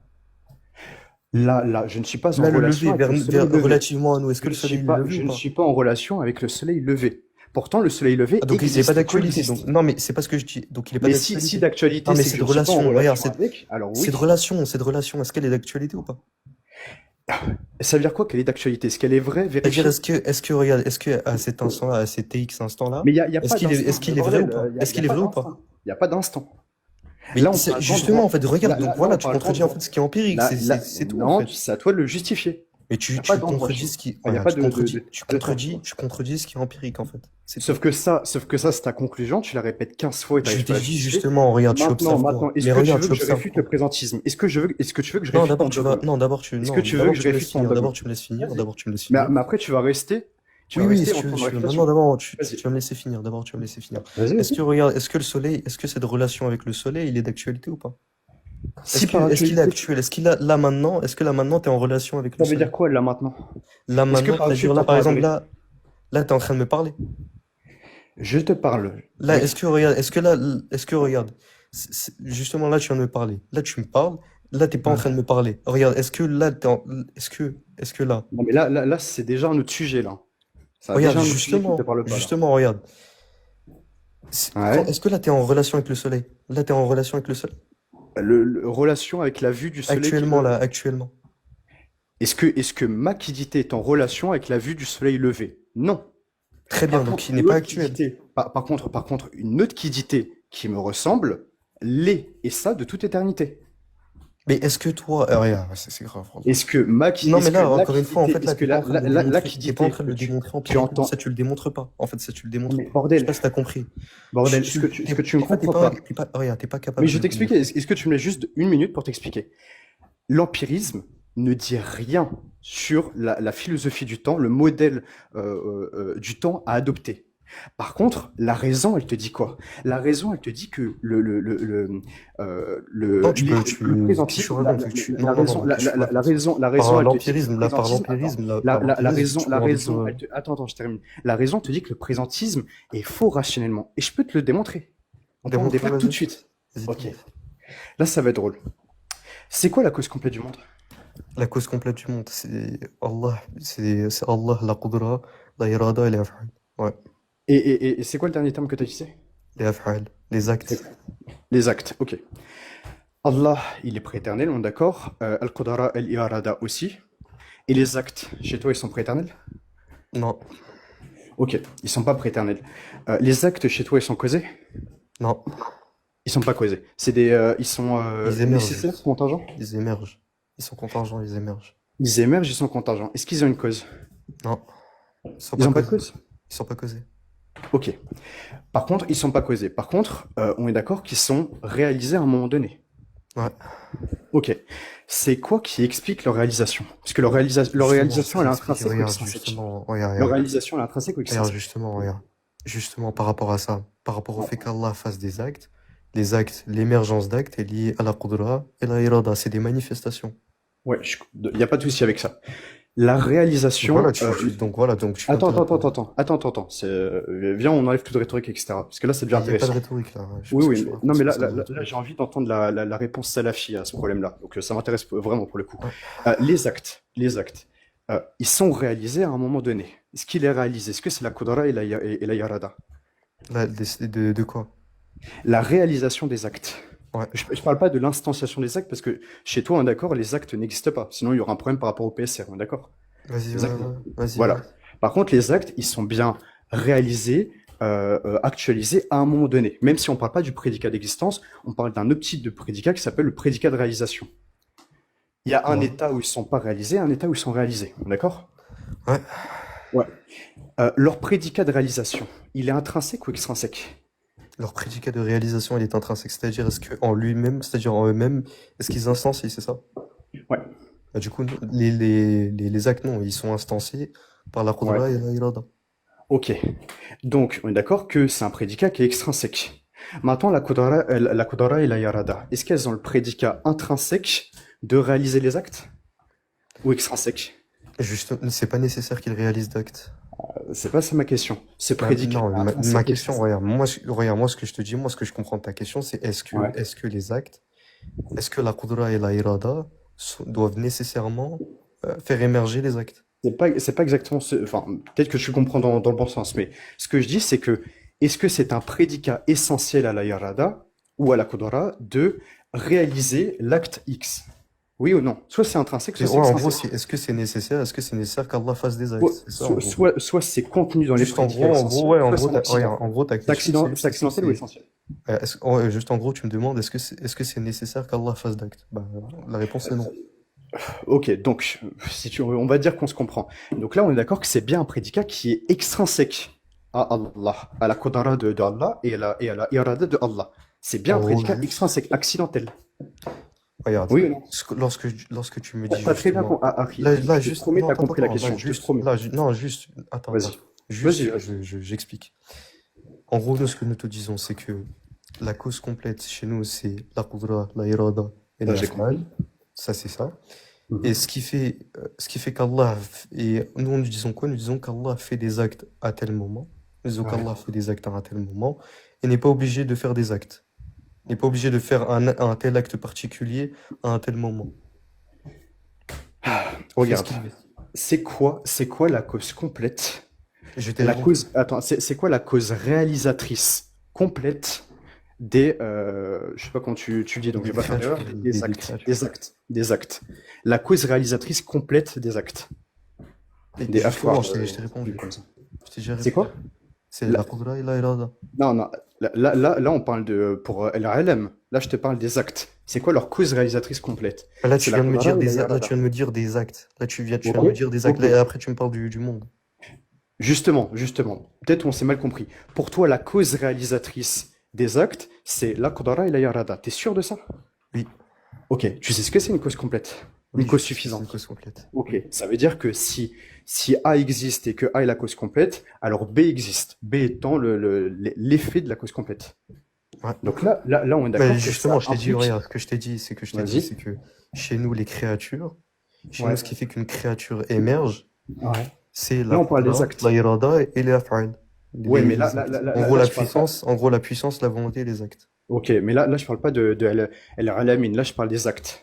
Là, je ne suis pas en relation avec le soleil levé. Relativement à nous, est-ce que le soleil est levé? Je ne suis pas en relation avec le soleil levé. Pourtant, le soleil levé donc il n'est pas d'actualité. Non, mais c'est pas ce que je dis. Donc il est pas d'actualité. Si d'actualité, mais c'est de relation. Regarde, c'est de relation. Est-ce qu'elle est d'actualité ou pas? Ça veut dire quoi qu'elle est d'actualité? Est-ce qu'elle est vraie, vérifiée? C'est-à-dire, est-ce que à cet instant-là, à cet TX instant-là, mais il y a pas est-ce qu'il est vrai ou pas? Est-ce qu'il est vrai ou pas? Il n'y a pas d'instant. Mais là, justement, en fait, regarde, donc voilà, tu contredis en fait ce qui est empirique, c'est tout. Non, c'est à toi de le justifier. Mais tu contredis ce qui, tu contredis ce qui est empirique en fait. Sauf que ça, c'est ta conclusion, tu la répètes 15 fois et je t'ai dit justement, regarde, tu observes. Est-ce que tu veux que je réfute le présentisme? Est-ce que tu veux que je réfute? Non, d'abord tu me laisses finir. D'abord tu me laisses finir. Mais après tu vas rester. Oui, maintenant d'abord tu vas me laisser finir. D'abord tu vas me laisser finir. Est-ce que le soleil, est-ce que cette relation avec le soleil, il est d'actualité ou pas? Est-ce qu'il est actuel? Est-ce que là maintenant t'es en relation avec le soleil? Ça veut dire quoi là maintenant? Là maintenant, c'est-à-dire là par exemple là t'es en train de me parler. Je te parle. Là, est-ce que regarde, justement là tu viens de me parler. Là tu me parles. Là t'es pas en train de me parler. Regarde, est-ce que là Non mais là c'est déjà un autre sujet là. Regarde justement regarde. Est-ce que là t'es en relation avec le soleil? Là t'es en relation avec le soleil? Relation avec la vue du soleil. Actuellement. Est-ce que ma quiddité est en relation avec la vue du soleil levé? Non. Très bien, donc il n'est pas actuel. Par contre, une autre quiddité qui me ressemble l'est, et ça de toute éternité. Mais est-ce que toi, regarde, c'est grave. Est-ce que ma quiddité... Non mais là, encore une fois, en fait, là, t'es pas en train de le démontrer empiriquement, ça tu le démontres pas. En fait, ça tu le démontres pas. Mais bordel. Je sais pas si t'as compris. Bordel, est-ce que tu me comprends pas? Regarde, t'es pas capable. Mais je vais t'expliquer, est-ce que tu me laisses juste une minute pour t'expliquer? L'empirisme ne dit rien sur la philosophie du temps, le modèle du temps à adopter. Par contre, la raison, elle te dit quoi? La raison, elle te dit que le présentisme, attends, je termine. La raison te dit que le présentisme est faux rationnellement. Et je peux te le démontrer. On peut en débattre tout de suite. Ok. Là, ça va être drôle. C'est quoi la cause complète du monde? La cause complète du monde, c'est Allah, la qudra, la irada et les af'al. Ouais. Et c'est quoi le dernier terme que tu as utilisé? Les af'al, les actes. Les actes, ok. Allah, il est prééternel, on est d'accord. Al-Qudara, Al-Irada aussi. Et les actes, chez toi, ils sont prééternels? Non. Ok, ils sont pas prééternels. Les actes, chez toi, ils sont causés? Non. Ils sont pas causés. Ils sont Ils émergent nécessaires, juste. contingents? Ils émergent. Ils sont contingents, ils émergent. Ils émergent, ils sont contingents. Est-ce qu'ils ont une cause? Non, ils sont Ils pas ont pas de causés. cause? Ils sont pas causés. Ok. Par contre, ils sont pas causés. Par contre, on est d'accord qu'ils sont réalisés à un moment donné. Ouais. Ok. C'est quoi qui explique leur réalisation? Parce que leur Justement, ce réalisation, elle qui est explique, intrinsèque ou regarde, extrinsèque? justement, regarde, Leur regarde. réalisation, elle est intrinsèque ou Regarde, extrinsèque? justement, regarde. Justement, par rapport à ça, par rapport au Ouais. fait qu'Allah fasse des actes, les actes, l'émergence d'actes est liée à la qudra et la irada, c'est des manifestations. Ouais, il n'y a pas de souci avec ça. La Donc voilà, réalisation. donc tu Attends, viens de te attends, répondre. attends, attends, attends, attends. Viens, on enlève toute rhétorique, etc. Parce que là, ça devient Il n'y a pas de intéressant. rhétorique là. Oui, Ce que oui, tu mais, me non, racontes, mais c'est pas là, ça là, la là, rhétorique. j'ai envie d'entendre la réponse salafie à ce problème-là. Donc, ça m'intéresse vraiment pour le coup. Ouais. Les actes, ils sont réalisés à un moment donné. Ce qu'il est réalisé, est-ce que c'est la Qudra et la Yarada? Là, de quoi? La réalisation des actes. Ouais. Je ne parle pas de l'instanciation des actes parce que chez toi, on est d'accord, les actes n'existent pas. Sinon, il y aura un problème par rapport au PSR, on est d'accord? Vas-y, Les actes, vas-y, voilà. Par contre, les actes, ils sont bien réalisés, actualisés à un moment donné. Même si on ne parle pas du prédicat d'existence, on parle d'un autre type de prédicat qui s'appelle le prédicat de réalisation. Il y a un Ouais. état où ils ne sont pas réalisés, un état où ils sont réalisés. D'accord? Ouais. Ouais. Leur prédicat de réalisation, il est intrinsèque ou extrinsèque? Leur prédicat de réalisation, il est intrinsèque, c'est-à-dire est-ce qu'en lui-même, c'est-à-dire en eux-mêmes, est-ce qu'ils instancient, c'est ça? Ouais. Bah, du coup, les actes, non, ils sont instanciés par la Ouais. qudra et la irada. Ok. Donc, on est d'accord que c'est un prédicat qui est extrinsèque. Maintenant, la Qudara et la Yarada, est-ce qu'elles ont le prédicat intrinsèque de réaliser les actes ou extrinsèque? Juste, c'est pas nécessaire qu'ils réalisent d'actes. C'est pas ça ma question. Ce Bah, prédicat non, ma intrinsèque ou question, extrinsèque? regarde, moi, ce que je te dis, moi, ce que je comprends de ta question, c'est Ouais. est-ce que les actes, est-ce que la qudra et la irada doivent nécessairement faire émerger les actes? C'est pas exactement ce. Enfin, peut-être que tu comprends dans le bon sens, mais ce que je dis, c'est que est-ce que c'est un prédicat essentiel à la Yarada ou à la Qudra de réaliser l'acte X? Oui ou non? Soit c'est intrinsèque, soit c'est Ouais, en gros, extrinsèque. est-ce que c'est nécessaire qu'Allah fasse des actes? C'est ça, en gros. Soit c'est contenu dans les Juste prédicats en gros, essentiels, ouais, soit c'est un accident. regarde, en gros, ta C'est question, c'est juste, est-ce que accidentel ou c'est, essentiel? ouais, juste en gros, tu me demandes, est-ce que c'est nécessaire qu'Allah fasse d'actes? Bah, la réponse est non. Ok, donc on va dire qu'on se comprend. Donc là, on est d'accord que c'est bien un prédicat qui est extrinsèque à Allah, à la Qudra de Allah et à la Irada de Allah. C'est bien En un gros, prédicat juste, extrinsèque, accidentel. regarde, Oui ou non? lorsque tu me dis T'as très bien justement, compris. Harry, là, je te juste, promets, non, t'as attends, compris la attends, question, là, je te juste, promets. non, juste, attends, Vas-y, juste, vas-y. j'explique. En gros, nous, ce que nous te disons, c'est que la cause complète chez nous, c'est la qudra, la irada et Ça, la j'ai af'al. compris. Ça, c'est ça. Mhm. Et ce qui fait qu'Allah, et nous, nous disons quoi? Nous disons qu'Allah fait des actes à tel moment. Nous disons Ouais. qu'Allah fait des actes à un tel moment et n'est pas obligé de faire des actes. N'est pas obligé de faire un tel acte particulier à un tel moment. Il fait ce Regarde, qu'il veut. c'est quoi la cause complète? Je t'ai La répondu. cause, attends, c'est quoi la cause réalisatrice complète des, je sais pas comment tu dis, donc je Des vais pas faire d'erreur, créatures, des des actes, créatures. des actes. La cause réalisatrice complète des actes. Et Des justement, affaires, je t'ai répondu. comme ça. Je t'ai déjà C'est répondu. quoi? C'est La- la qudra et la irada. non, non, là, on parle pour LRLM. Là, je te parle des actes. C'est quoi leur cause réalisatrice complète? Là, C'est tu la viens de me Qudra dire ou la là, tu Irada? viens de me dire des actes. Là, tu viens Ok, de me dire des actes. ok. Là, et après, tu me parles du monde. Justement. Peut-être on s'est mal compris. Pour toi, la cause réalisatrice des actes, c'est la Qudra et la Yarada. T'es sûr de ça? Oui. Ok, tu sais ce que c'est une cause complète? Une Oui, cause je sais que c'est une suffisante. cause complète. Ok, ça veut dire que si A existe et que A est la cause complète, alors B existe. B étant l'effet de la cause complète. Ouais. Donc là, on est Bah, d'accord que justement, ça je t'ai dit, implique. regarde, ce que je t'ai dit, c'est que Vas-y. chez nous, les créatures, chez nous, Ouais. ce qui fait qu'une créature émerge, Ouais. c'est Là, la on parle des qudra, actes. la irada et les af'al. Ouais, mais là, Les là, actes. là, là, En là, gros, là, je parle pas. la puissance, la volonté et les actes. Ok, mais là, je parle pas de Al-Alamin. Là, je parle des actes.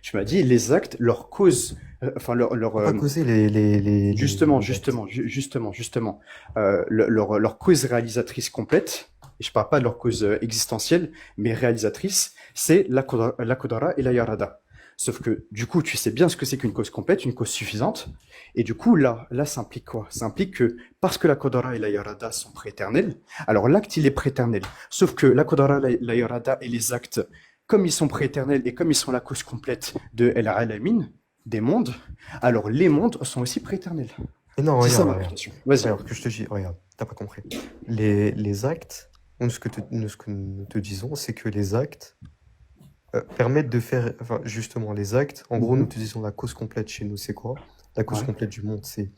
Tu m'as dit les actes, leur cause, enfin Faut pas causer justement, les actes. justement, leur cause réalisatrice complète. Et je parle pas de leur cause existentielle, mais réalisatrice, c'est la Qudra et la Yarada. Sauf que, du coup, tu sais bien ce que c'est qu'une cause complète, une cause suffisante. Et du coup, là, ça implique quoi? Ça implique que, parce que la Qadara et la Yarada sont prééternels, alors l'acte, il est prééternel. Sauf que la Qadara, la Yarada et les actes, comme ils sont prééternels et comme ils sont la cause complète de El Alamin, des mondes, alors les mondes sont aussi prééternels. Mais non, C'est ça regarde, ma regarde. question. Vas-y. Alors que je te dis, regarde, t'as pas compris. Les actes, nous, ce que nous te disons, c'est que les actes permettent de faire, enfin, justement, les actes, en gros, nous te disons la cause complète chez nous, c'est quoi? La cause Ouais. complète du monde, c'est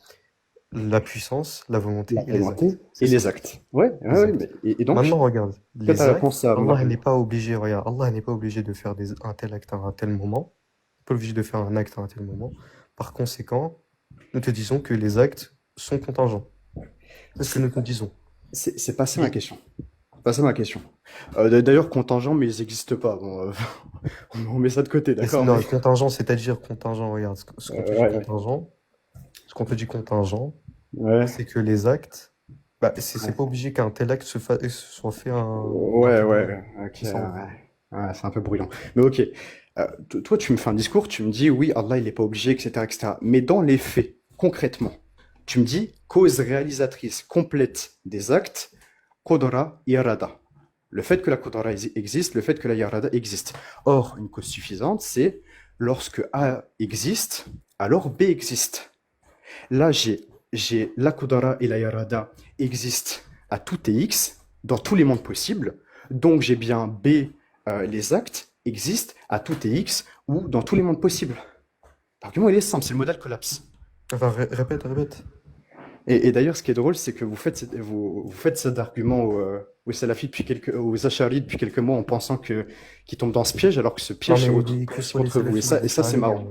la puissance, la volonté La et les actes. volonté C'est et les ça. actes. Ouais, Les ouais, actes. et donc, Maintenant, regarde, quelle est les ta actes, réponse à mon Allah n'est argument? pas obligé, regarde, Allah n'est pas obligé de faire un tel acte à un tel moment. Il n'est pas obligé de faire un acte à un tel moment. Par conséquent, nous te disons que les actes sont contingents. C'est ce que nous te disons. C'est pas ça ma Et question. Pas ça ma question. D'ailleurs, contingent, mais ils n'existent pas. Bon, on met ça de côté, d'accord, non, mais contingent, c'est-à-dire contingent, regarde, ce qu'on te dit ouais, ouais, contingent, ce qu'on te dit contingent, ouais, c'est que les actes, bah, c'est ouais, pas obligé qu'un tel acte se soit fait à un ouais, tel moment. ouais, ok, C'est ça, en gros. ouais, c'est un peu brouillon. Mais ok, toi, tu me fais un discours, tu me dis oui, Allah, il n'est pas obligé, etc., etc. Mais dans les faits, concrètement, tu me dis cause réalisatrice complète des actes, Qudra, Irada. Le fait que la Qudra existe, le fait que la Yarada existe. Or, une cause suffisante, c'est lorsque A existe, alors B existe. Là, j'ai la Qudra et la Yarada existent à tout X, dans tous les mondes possibles. Donc, j'ai bien B, les actes existent à tout X ou dans tous les mondes possibles. L'argument, il est simple, c'est le modèle collapse. Enfin, répète. Et d'ailleurs, ce qui est drôle, c'est que vous faites cet argument aux salafis aux Ash'ari depuis quelques mois en pensant qu'ils tombent dans ce piège, alors que ce Non, piège se mais retourne que aussi soit les contre vous. Et salafis ou les ça c'est Ash'ari, marrant.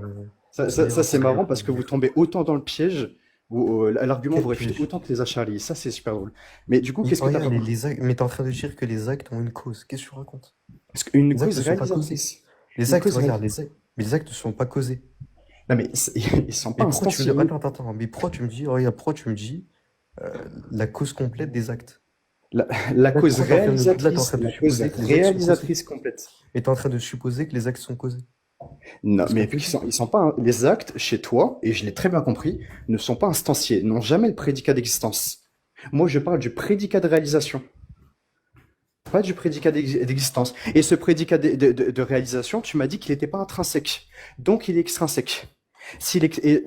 ça y C'est raconte rien. marrant parce que vous tombez autant dans le piège, l'argument Quel vous réfute piège? autant que les Ash'ari. Ça, c'est super drôle. Mais du coup, Mais qu'est-ce que tu as regarde, compris? mais t'es en train de dire que les actes ont une cause. Qu'est-ce que tu racontes? Parce qu'une Les actes cause ne sont pas causés. réalisatrice. Les Une actes, cause regarde, réalisatrice. mais les actes ne sont pas causés. Non, mais ils sont pas Mais pourquoi tu me dis, instantiels. attends, mais pourquoi tu me dis, regarde, pourquoi tu me dis la cause complète des actes? La Là, cause pourquoi t'es en train de, là, t'es en réalisatrice, train de la cause supposer que les actes sont causés? réalisatrice complète. Et t'es en train de supposer que les actes sont causés. Non, C'est ce mais qu'on te dit. ils sont pas, les actes chez toi, et je l'ai très bien compris, ne sont pas instanciés, n'ont jamais le prédicat d'existence. Moi, je parle du prédicat de réalisation, pas du prédicat d'existence. Et ce prédicat de réalisation, tu m'as dit qu'il n'était pas intrinsèque. Donc, il est extrinsèque. Et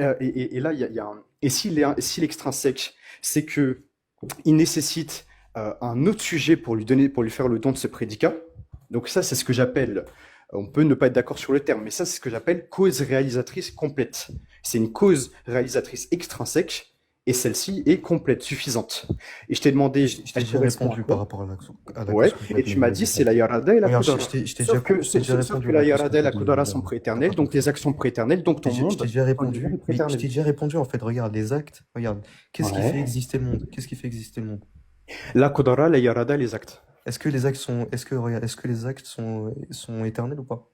là, il y a et s'il est extrinsèque, c'est que il nécessite un autre sujet pour lui faire le don de ce prédicat. Donc ça, c'est ce que j'appelle, on peut ne pas être d'accord sur le terme, mais ça, c'est ce que j'appelle cause réalisatrice complète. C'est une cause réalisatrice extrinsèque, et celle-ci est complète, suffisante. Et je t'ai demandé, Je t'ai elle déjà correspond à répondu par quoi? rapport à la Ouais, cause et complète, tu mais m'as vas-y, dit c'est la vas-y. yarada et la Regarde, qudra. je t'ai déjà Sauf répondu que à la la cause yarada et la complète, qudra mais sont t'as prééternelles, pas donc compris. les actes sont prééternelles, donc ton Je t'ai monde, déjà ton univers répondu, est mais je prééternel. t'ai déjà répondu en fait, regarde, les actes, regarde, qu'est-ce qui fait Ouais. exister le monde? Qu'est-ce qui fait exister le monde? La qudra, la yarada, les actes. Regarde, est-ce que les actes sont éternels ou pas?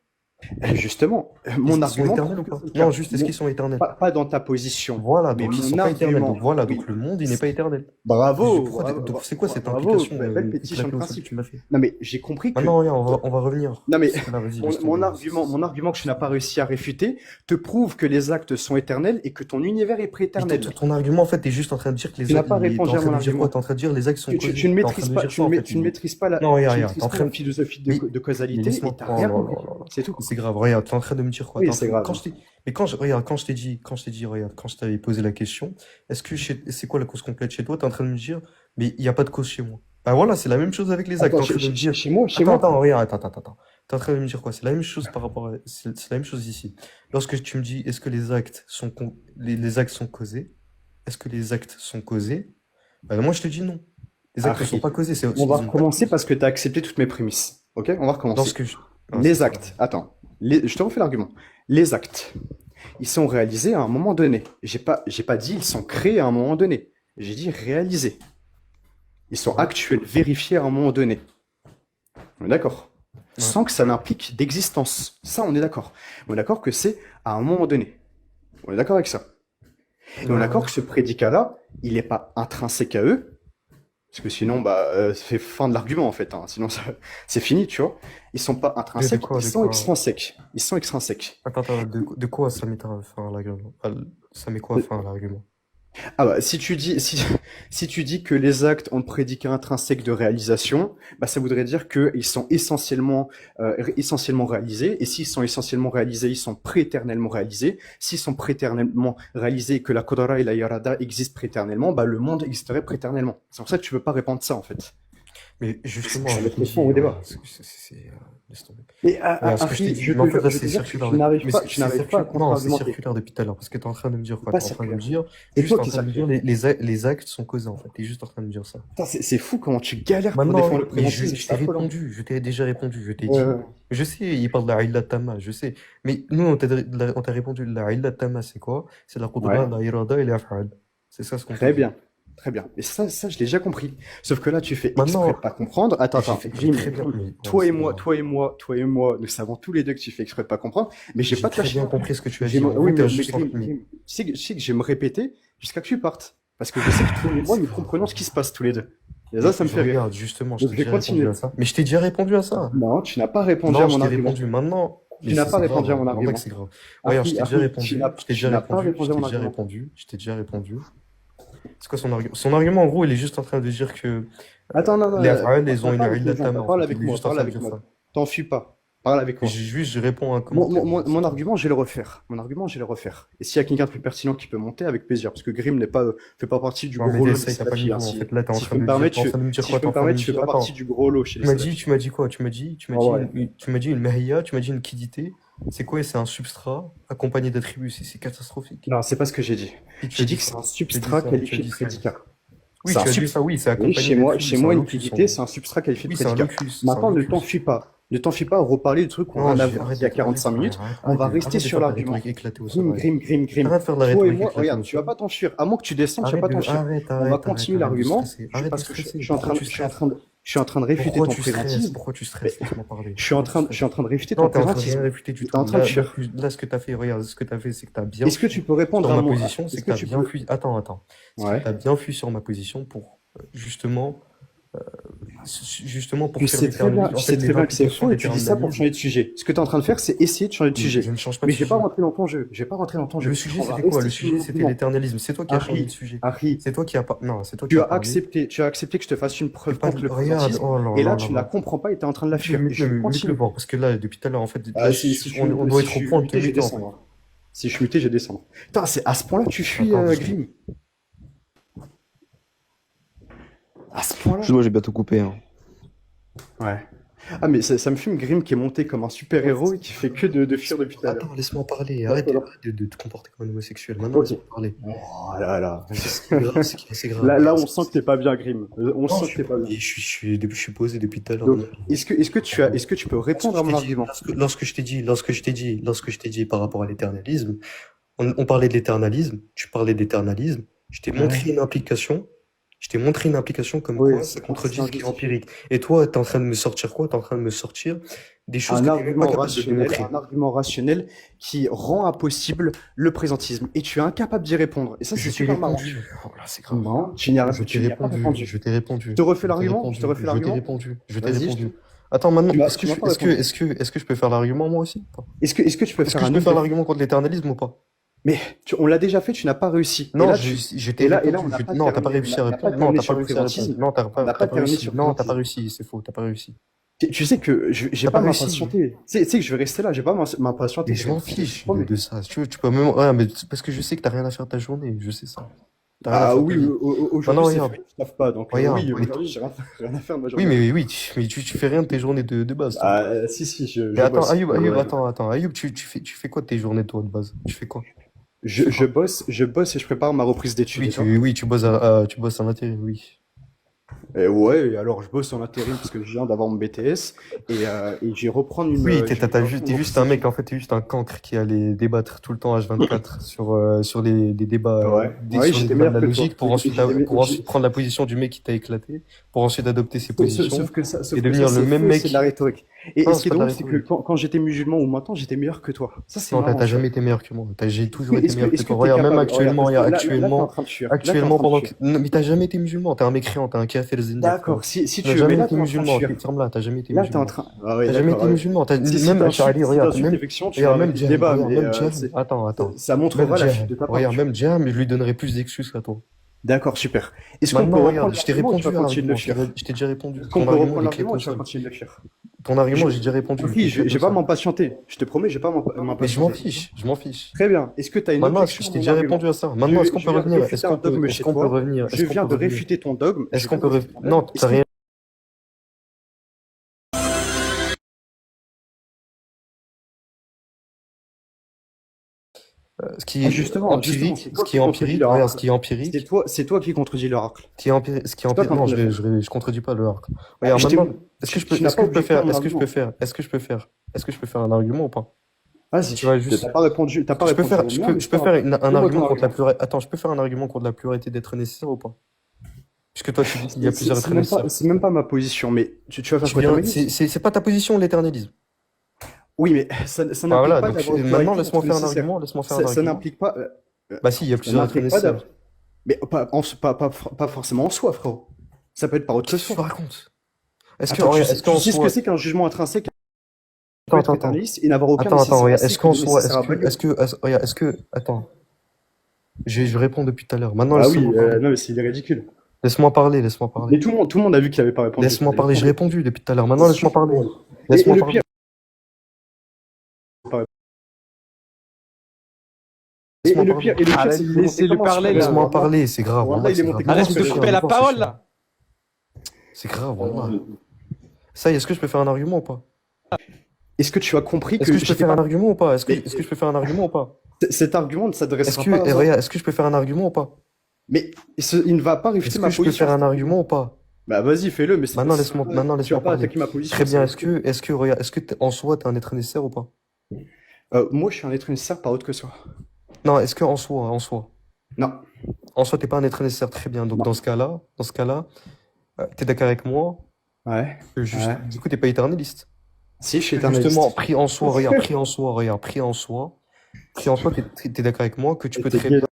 Justement, Ils mon sont argument éternels prouve ou que pas? c'est le Non, cas. juste, est-ce qu'ils sont éternels? Pas dans ta position, Voilà, mais donc ils mon sont pas éternels. Donc argument, voilà, donc oui, le monde, il n'est pas éternel. bravo, Donc c'est quoi cette bravo, implication belle pétition de éclatée au sol que principe. tu m'as fait? Non, mais j'ai compris que Maintenant, regarde, on va revenir. non mais Parce que là, vas-y, laisse tomber. mon argument que tu n'as pas réussi à réfuter te prouve que les actes sont éternels et que ton univers est Mais prééternel. ton argument, en fait, t'es juste en train de dire que Tu n'as pas t'es répondu en à train mon de dire quoi? argument. T'es en train de dire les actes sont causés. Tu ne T'es en train maîtrises de pas, dire ça, en fait. tu ne maîtrises pas Non, regarde, tu regarde, maîtrises pas la philosophie mais de causalité et laisse-moi. t'as Oh rien là compris. là là là. C'est tout. C'est grave, regarde, t'es en train de me dire quoi? Oui, c'est grave. Regarde, quand je t'ai dit, regarde, quand je t'avais posé la question, c'est quoi la cause complète chez toi? T'es en train de me dire, mais il n'y a pas de cause chez moi. Bah voilà, c'est la même chose avec les actes. T'es en Attends, train de me dire, chez moi, attends, regarde, attends. T'es en train de me dire quoi? C'est la même chose c'est la même chose ici. Lorsque tu me dis, est-ce que les actes sont causés? Est-ce que les actes sont causés? Bah, moi, je te dis non. Les actes ne sont pas causés. On va ils ont pas de recommencer cause. parce que tu as accepté toutes mes prémices. Ok? On va recommencer. Lorsque je... Ah, Les c'est ça. actes, attends, je te refais l'argument. Les actes, ils sont réalisés à un moment donné. J'ai pas dit ils sont créés à un moment donné. J'ai dit réalisés. Ils sont Ouais. actuels, vérifiés à un moment donné. On est d'accord? Ouais. Sans que ça n'implique d'existence. Ça, on est d'accord. On est d'accord que c'est à un moment donné. On est d'accord avec ça. Et on est d'accord que ce prédicat-là, il n'est pas intrinsèque à eux. Parce que sinon, c'est fin de l'argument, en fait, hein. Sinon, c'est fini, tu vois. Ils sont pas intrinsèques, quoi, ils de sont quoi? extrinsèques. Ils sont extrinsèques. Attends, de quoi ça met fin à l'argument? Ça met quoi fin à l'argument? Ah bah, si tu dis que les actes ont le prédicat intrinsèque de réalisation, bah, ça voudrait dire qu'ils sont essentiellement réalisés. Et s'ils sont essentiellement réalisés, ils sont prééternellement réalisés. S'ils sont prééternellement réalisés et que la Qudra et la Irada existent prééternellement, bah, le monde existerait prééternellement. C'est pour ça que tu peux pas répondre ça, en fait. Mais justement, Je vais je te te dis, répondre au débat. laisse tomber. Et Regarde, ce que je t'ai Harry, dit, mais en fait, là, je c'est te dire que circulaire. tu n'arrives Mais pas, c'est tu n'arrives pas à non, c'est contre-argumenter. circulaire depuis tout à l'heure. Parce que t'es en train de me dire C'est quoi? pas T'es en train de me circulaire. dire, C'est juste toi en qui train de me dire circule. les actes sont causés, en fait. T'es juste en train de me dire ça. Putain, c'est fou comment tu galères pour Maintenant, défendre le mais présentisme, je c'est t'ai affolant. répondu, je t'ai déjà répondu, je t'ai Ouais, dit. ouais. Je sais, il parle de la illa tama, je sais. Mais nous, on t'a répondu, la illa tama, c'est quoi? C'est la qudra, Ouais. la irada et l'af'al. C'est ça ce qu'on te Très dit. bien. Très bien. Et ça, je l'ai déjà compris. Sauf que là, tu fais exprès de Maintenant, pas comprendre. Attends, j'ai Grim, très bien, mais toi et c'est moi, grave. toi et moi, nous savons tous les deux que tu fais exprès de pas comprendre, mais j'ai J'ai pas de très lâcher bien non plus. compris ce que tu as dit. En Oui, gros, t'es mais juste en train Grim, tu sais que je vais me répéter jusqu'à que tu partes. Parce que je sais que toi et moi, nous comprenons ce qui se passe tous les deux. Et ça me fait rire. regarde, justement, je Donc, t'ai je vais déjà répondu continuer. à ça. Mais je t'ai déjà répondu à ça. Non, tu n'as pas répondu Non, à je mon t'ai argument. répondu maintenant. Tu Mais n'as c'est pas grave, répondu à mon vraiment argument. que c'est grave. Regarde, je t'ai déjà Harry, répondu, je t'ai déjà tu n'as pas répondu, répondu je à t'ai mon déjà argument. répondu, je t'ai déjà répondu. C'est quoi son argument? Son argument, en gros, il est juste en train de dire que Attends, non, les af'al, ils ont une parle illa tama, en parle fait. avec Il est moi, juste en parle train de avec dire moi. ça. T'en fuis pas. Parle avec moi. Je réponds à un commentaire. Mon argument, je vais le refaire. Mon argument, je vais le refaire. Et s'il y a quelqu'un de plus pertinent qui peut monter, avec plaisir. Parce que Grim fait pas partie du Non, mais gros lot des essaye, t'as pas le salafis, niveau, hein. en Si, fait. Là, t'es en si je train peux de me me dire, permettre, t'es en train de me dire si quoi? je T'es peux en me train de permettre, me je fais dire, pas attends. partie du gros lot chez les salafis. Tu m'as dit quoi? Tu m'as dit Ah ouais. tu m'as dit une mahia, tu m'as dit une quiddité. C'est quoi? C'est un substrat accompagné d'attributs. C'est catastrophique. Non, c'est pas ce que j'ai dit. Qui tu J'ai as dit dit que c'est ça? un Tu as dit substrat ça, tu as qualifié dit de ça. prédicat. Oui, C'est un tu as dit sub... ça, oui, c'est Oui, accompagné chez moi, d'attributs. C'est un une locus, en liquidité, gros. c'est un substrat qualifié de Oui, c'est un prédicat. locus. C'est un Maintenant, ne locus. t'enfuis pas. Ne t'enfuis pas à reparler de trucs qu'on Non, a à voir il y a arrête, 45 minutes. On va rester arrête de sur faire la l'argument. rhétorique éclatée au Grim, sol. Grim, Grim, Grim. Arrête de faire la Toi et rhétorique moi, éclatée regarde, au tu vas sol. pas t'enfuir. À moins que tu descendes, tu vas Arrête pas de, t'enfuir. arrête, On va arrête, continuer arrête de l'argument. stresser. Arrête de Parce que stresser. je suis en train Pourquoi de, tu je suis en stresses? train de, je suis en train de réfuter Pourquoi ton tu stresses? présentisme. Pourquoi tu stresses? Laisse-moi parler. Je suis en Pourquoi tu train stresses? de réfuter Non, ton t'es en train de rien présentisme. réfuter du Tu es en tout. train de Là, fuir. ce que t'as fait, regarde, ce que t'as fait, c'est que t'as bien Est-ce que tu peux fui répondre sur à ma mon... position, c'est Est-ce que que t'as tu bien peux... fui. Attends. C'est que Ouais. t'as bien fui sur ma position pour justement, euh, pour Tu faire sais très bien, l'éternalisme. En tu sais fait, très les bien que c'est implications faux et tu dis ça pour d'éternalisme. changer de sujet. Ce que tu es en train de faire, c'est essayer de changer de sujet. Je ne change pas de Mais je vais pas sujet. rentrer dans ton jeu. Je vais pas rentrer dans ton jeu. Le sujet, On va c'était quoi? rester Le sur sujet, le c'était document. l'éternalisme. C'est toi qui as changé de Harry, sujet. Harry, C'est toi qui as pas. Non, c'est toi qui tu as as parlé. accepté que je te fasse une preuve C'est pas. contre le Regarde, présentisme. oh là Et là, là tu là ne la là. comprends pas et tu es en train de la fuir. Et je Mute-le continue. voir, parce que là, depuis tout à l'heure, en fait, Ah, là, si je suis on doit si être je au suis point de muté, te je vais muter, en fait. descendre. Si je suis muté, je vais descendre. Putain, c'est à ce point-là que tu fuis, Attends, parce que. Grim. À ce point-là. Excuse-moi, j'ai bientôt coupé. Hein. Ouais. Ah, mais ça me fume Grim qui est monté comme un super-héros et qui fait que de fuir depuis tout à l'heure. Attends, laisse-moi parler. D'accord. Arrête de te comporter comme un homosexuel. Maintenant, Ok. laisse-moi parler. Oh là là. C'est grave, c'est grave. Là, on sent que t'es pas bien, Grim. On Non, sent que t'es pas bien. je suis posé depuis tout à l'heure. Donc, est-ce que tu peux répondre à mon argument? Lorsque je t'ai dit par rapport à l'éternalisme, on parlait de l'éternalisme, tu parlais d'éternalisme, je t'ai montré une implication. Je t'ai montré une application comme Oui, quoi ça c'est contredit ce qui est injustifié. empirique. Et toi, t'es en train de me sortir quoi? T'es en train de me sortir des choses que t'es même pas capable de démontrer. Un argument rationnel qui rend impossible le présentisme. Et tu es incapable d'y répondre. Et ça, c'est Je t'ai super marrant. répondu. Oh là, c'est grave. Non, tu n'y as Je tu t'ai n'y as pas répondu. répondu. Je t'ai répondu. Je te refais Je t'ai l'argument? répondu. Je te refais Je t'ai l'argument? répondu. Je t'ai Vas-y, répondu. Attends, maintenant, Tu m'as est-ce pas répondu. que je peux faire l'argument moi aussi? Ou pas Est-ce que tu peux Est-ce faire que je un peux faire autre... l'argument contre l'éternalisme ou pas? Mais on l'a déjà fait, tu n'as pas réussi. Non, et là, je t'ai et là, répondu. on n'a pas Non, t'as pas terminé- réussi à on n'a pas répondre. Non, terminé t'as sur pas le réussi à répondre. présentisme. Non, On n'a pas terminé sur le Non, t'as pas présentisme. réussi. C'est faux. T'as pas réussi. Tu sais que j'ai T'as pas pas réussi. m'impatienter. Tu sais que je vais rester là, j'ai pas m'impatienter. Mais je m'en fiche de ça. Si tu peux même. Ouais, mais parce que je sais que t'as rien à faire de ta journée. Je sais ça. T'as rien à Ah faire de oui, ta vie. aujourd'hui, c'est regarde. fait, je taffe pas. Donc Regarde, oui, regarde. aujourd'hui, j'ai rien à faire de ma Oui, journée. mais tu fais rien de tes journées de base, toi. Ah, si, je Mais attends, bosse. Ayoub, Ouais. attends. Ayoub, tu fais quoi de tes journées, toi, de base? Tu fais quoi? Je bosse et je prépare ma reprise d'études. Oui, déjà. tu bosses en intérim, oui. Ouais, et alors je bosse en intérim parce que je viens d'avoir mon BTS et j'ai reprendre une. Oui, je vais t'es reprendre juste mon un mec, en fait, t'es juste un cancre qui allait débattre tout le temps H24 sur les débats, Ouais, sur ouais, les j'étais débats de meilleur la que logique toi. pour ensuite prendre la position du mec qui t'a éclaté, pour ensuite adopter ses positions Sauf que et devenir ça, le c'est même faux, mec. c'est de la rhétorique. Et Non, ce qui c'est est pas de la drôle, c'est que rhétorique. quand j'étais musulman ou maintenant, j'étais meilleur que toi. Ça, c'est Non, marrant, t'as tu vois. jamais été meilleur que moi. J'ai toujours été Est-ce que meilleur que est-ce que toi. tu es Regarde, même capable? Regarde, actuellement, parce que regarde, là, tu es en train de fuir. Là, tu es en actuellement train de pendant fuir. que... Non, mais t'as jamais été musulman. T'es un mécréant, t'es un kafir zindiaq, frérot. D'accord, si Tu n'as tu veux, mais jamais là, été tu es en train de musulman. fuir. Ferme-la, t'as jamais été Là, tu es en musulman. train. Ah ouais, T'as jamais d'accord. été musulman. Si Même, t'insultes, regarde, même, effectivement, tu vas même arrêter le Jam, débat, regarde, mais même Jam. Attends. ça Même montrera la fuite Jam, de ta part, regarde, tu vois. même Jam, je lui donnerai plus d'excuses qu'à toi. D'accord, super. Est-ce qu'on peut Maintenant, reprendre regarde, je t'ai l'argument ou tu vas répondu à continuer de le l'argument. fuir? Je t'ai déjà répondu. Est-ce qu'on Ton peut argument, reprendre il est clair l'argument ou tout tu vas seul. continuer de le fuir? Ton argument, Je j'ai déjà répondu. m'en Il est fiche, clair je tout vais pas seul. m'impatienter. Je te promets, je vais pas Mais je m'en m'impatienter. fiche, je m'en fiche. Très bien. Est-ce que tu as une Maintenant, objection je à t'ai mon déjà argument? répondu à ça. Maintenant, est-ce qu'on Je peut viens de revenir? réfuter Est-ce un qu'on peut, dogme est-ce chez qu'on peut toi. revenir? Je Est-ce qu'on viens peut de revenir? réfuter ton dogme. Est-ce Je qu'on viens peut de réfuter ton revenir? Non, dogme. t'as rien. Ce qui Ah, est justement, empirique, c'est ce toi qui qui est contredis empirique, regarde, ce l'oracle. qui est empirique, C'est toi qui contredis l'oracle. ce qui est empirique, ce qui est C'est toi empirique. qui es en Non, train de le faire. je contredis pas le arc. Bah, Regarde, je t'ai- maintenant, tu n'as pas objecté à mon est-ce que je peux argument. faire, est-ce que je peux faire un argument ou pas? Vas-y. Tu vas juste, T'as pas répondu je peux faire, au mien, mais je peux faire un Fais-moi ton argument contre la argument. pluralité. Attends, je peux faire un argument contre la pluralité d'êtres nécessaires ou pas? Puisque toi, tu dis qu'il y a C'est plusieurs c'est êtres même pas, nécessaires. c'est même pas ma position, mais tu vas faire Tu quoi, viens, t'analyses? c'est pas ta position, l'éternalisme. Oui, mais ça Ah, n'implique voilà, pas donc d'avoir une maintenant, pluralité laisse-moi d'êtres faire un nécessaires. argument, laisse-moi faire un Ça argument. n'implique pas, Bah si, il y a ça plusieurs êtres n'implique pas nécessaires. mais pas forcément en soi, frérot. Ça peut être par autre Qu'est-ce que tu soi. racontes? Est-ce que, Attends, regarde, est-ce qu'en tu sais ce que soi, c'est qu'un jugement intrinsèque peut être attends, éternaliste et n'avoir aucun regarde, est-ce nécessaire qu'en de soi, nécessaire à value? regarde, attends, je réponds depuis tout à l'heure. Maintenant, Ah oui, laisse-moi parler. non, mais c'est ridicule. Laisse-moi parler. Mais tout le monde a vu qu'il avait pas répondu. Laisse-moi parler, j'ai répondu depuis tout à l'heure. C'est Maintenant, laisse-moi super parler. drôle. Et Laisse-moi le parler. pire, Laisse-moi le parler. pire, c'est Allez, qu'il est monté laissez-lui comment parler, sur là. Laisse-moi Wallah. parler, c'est grave. Wallah, Wallah, il est c'est monté grave. comment Arrête sur de couper la Wallah, parole, là. c'est grave, wallah. Ça y est, est-ce que je peux faire un argument ou pas? Est-ce que tu as compris Est-ce que que je peux j'étais faire un pas... argument ou pas? Est-ce Mais- que je peux faire un argument ou pas? Cet argument ne s'adressera Est-ce pas à moi. regarde, est-ce que je peux faire un argument ou pas? Mais il ne va pas réfuter Est-ce ma que je peux position. faire un argument ou pas? Bah vas-y, fais-le, mais Maintenant, tu laisse-moi vas pas parler. attaquer ma position. Très bien, c'est- regarde, en soi, t'es un être nécessaire ou pas? moi, je suis un être nécessaire par autre que soi. Non, est-ce que en soi, Non. t'es pas un être nécessaire, très bien. Donc Non. dans ce cas-là, t'es d'accord avec moi Ouais. que Ouais. du coup, t'es pas éternaliste. Si, je suis Justement, éternaliste. pris en soi, t'es d'accord avec moi que tu peux T'es très gay. bien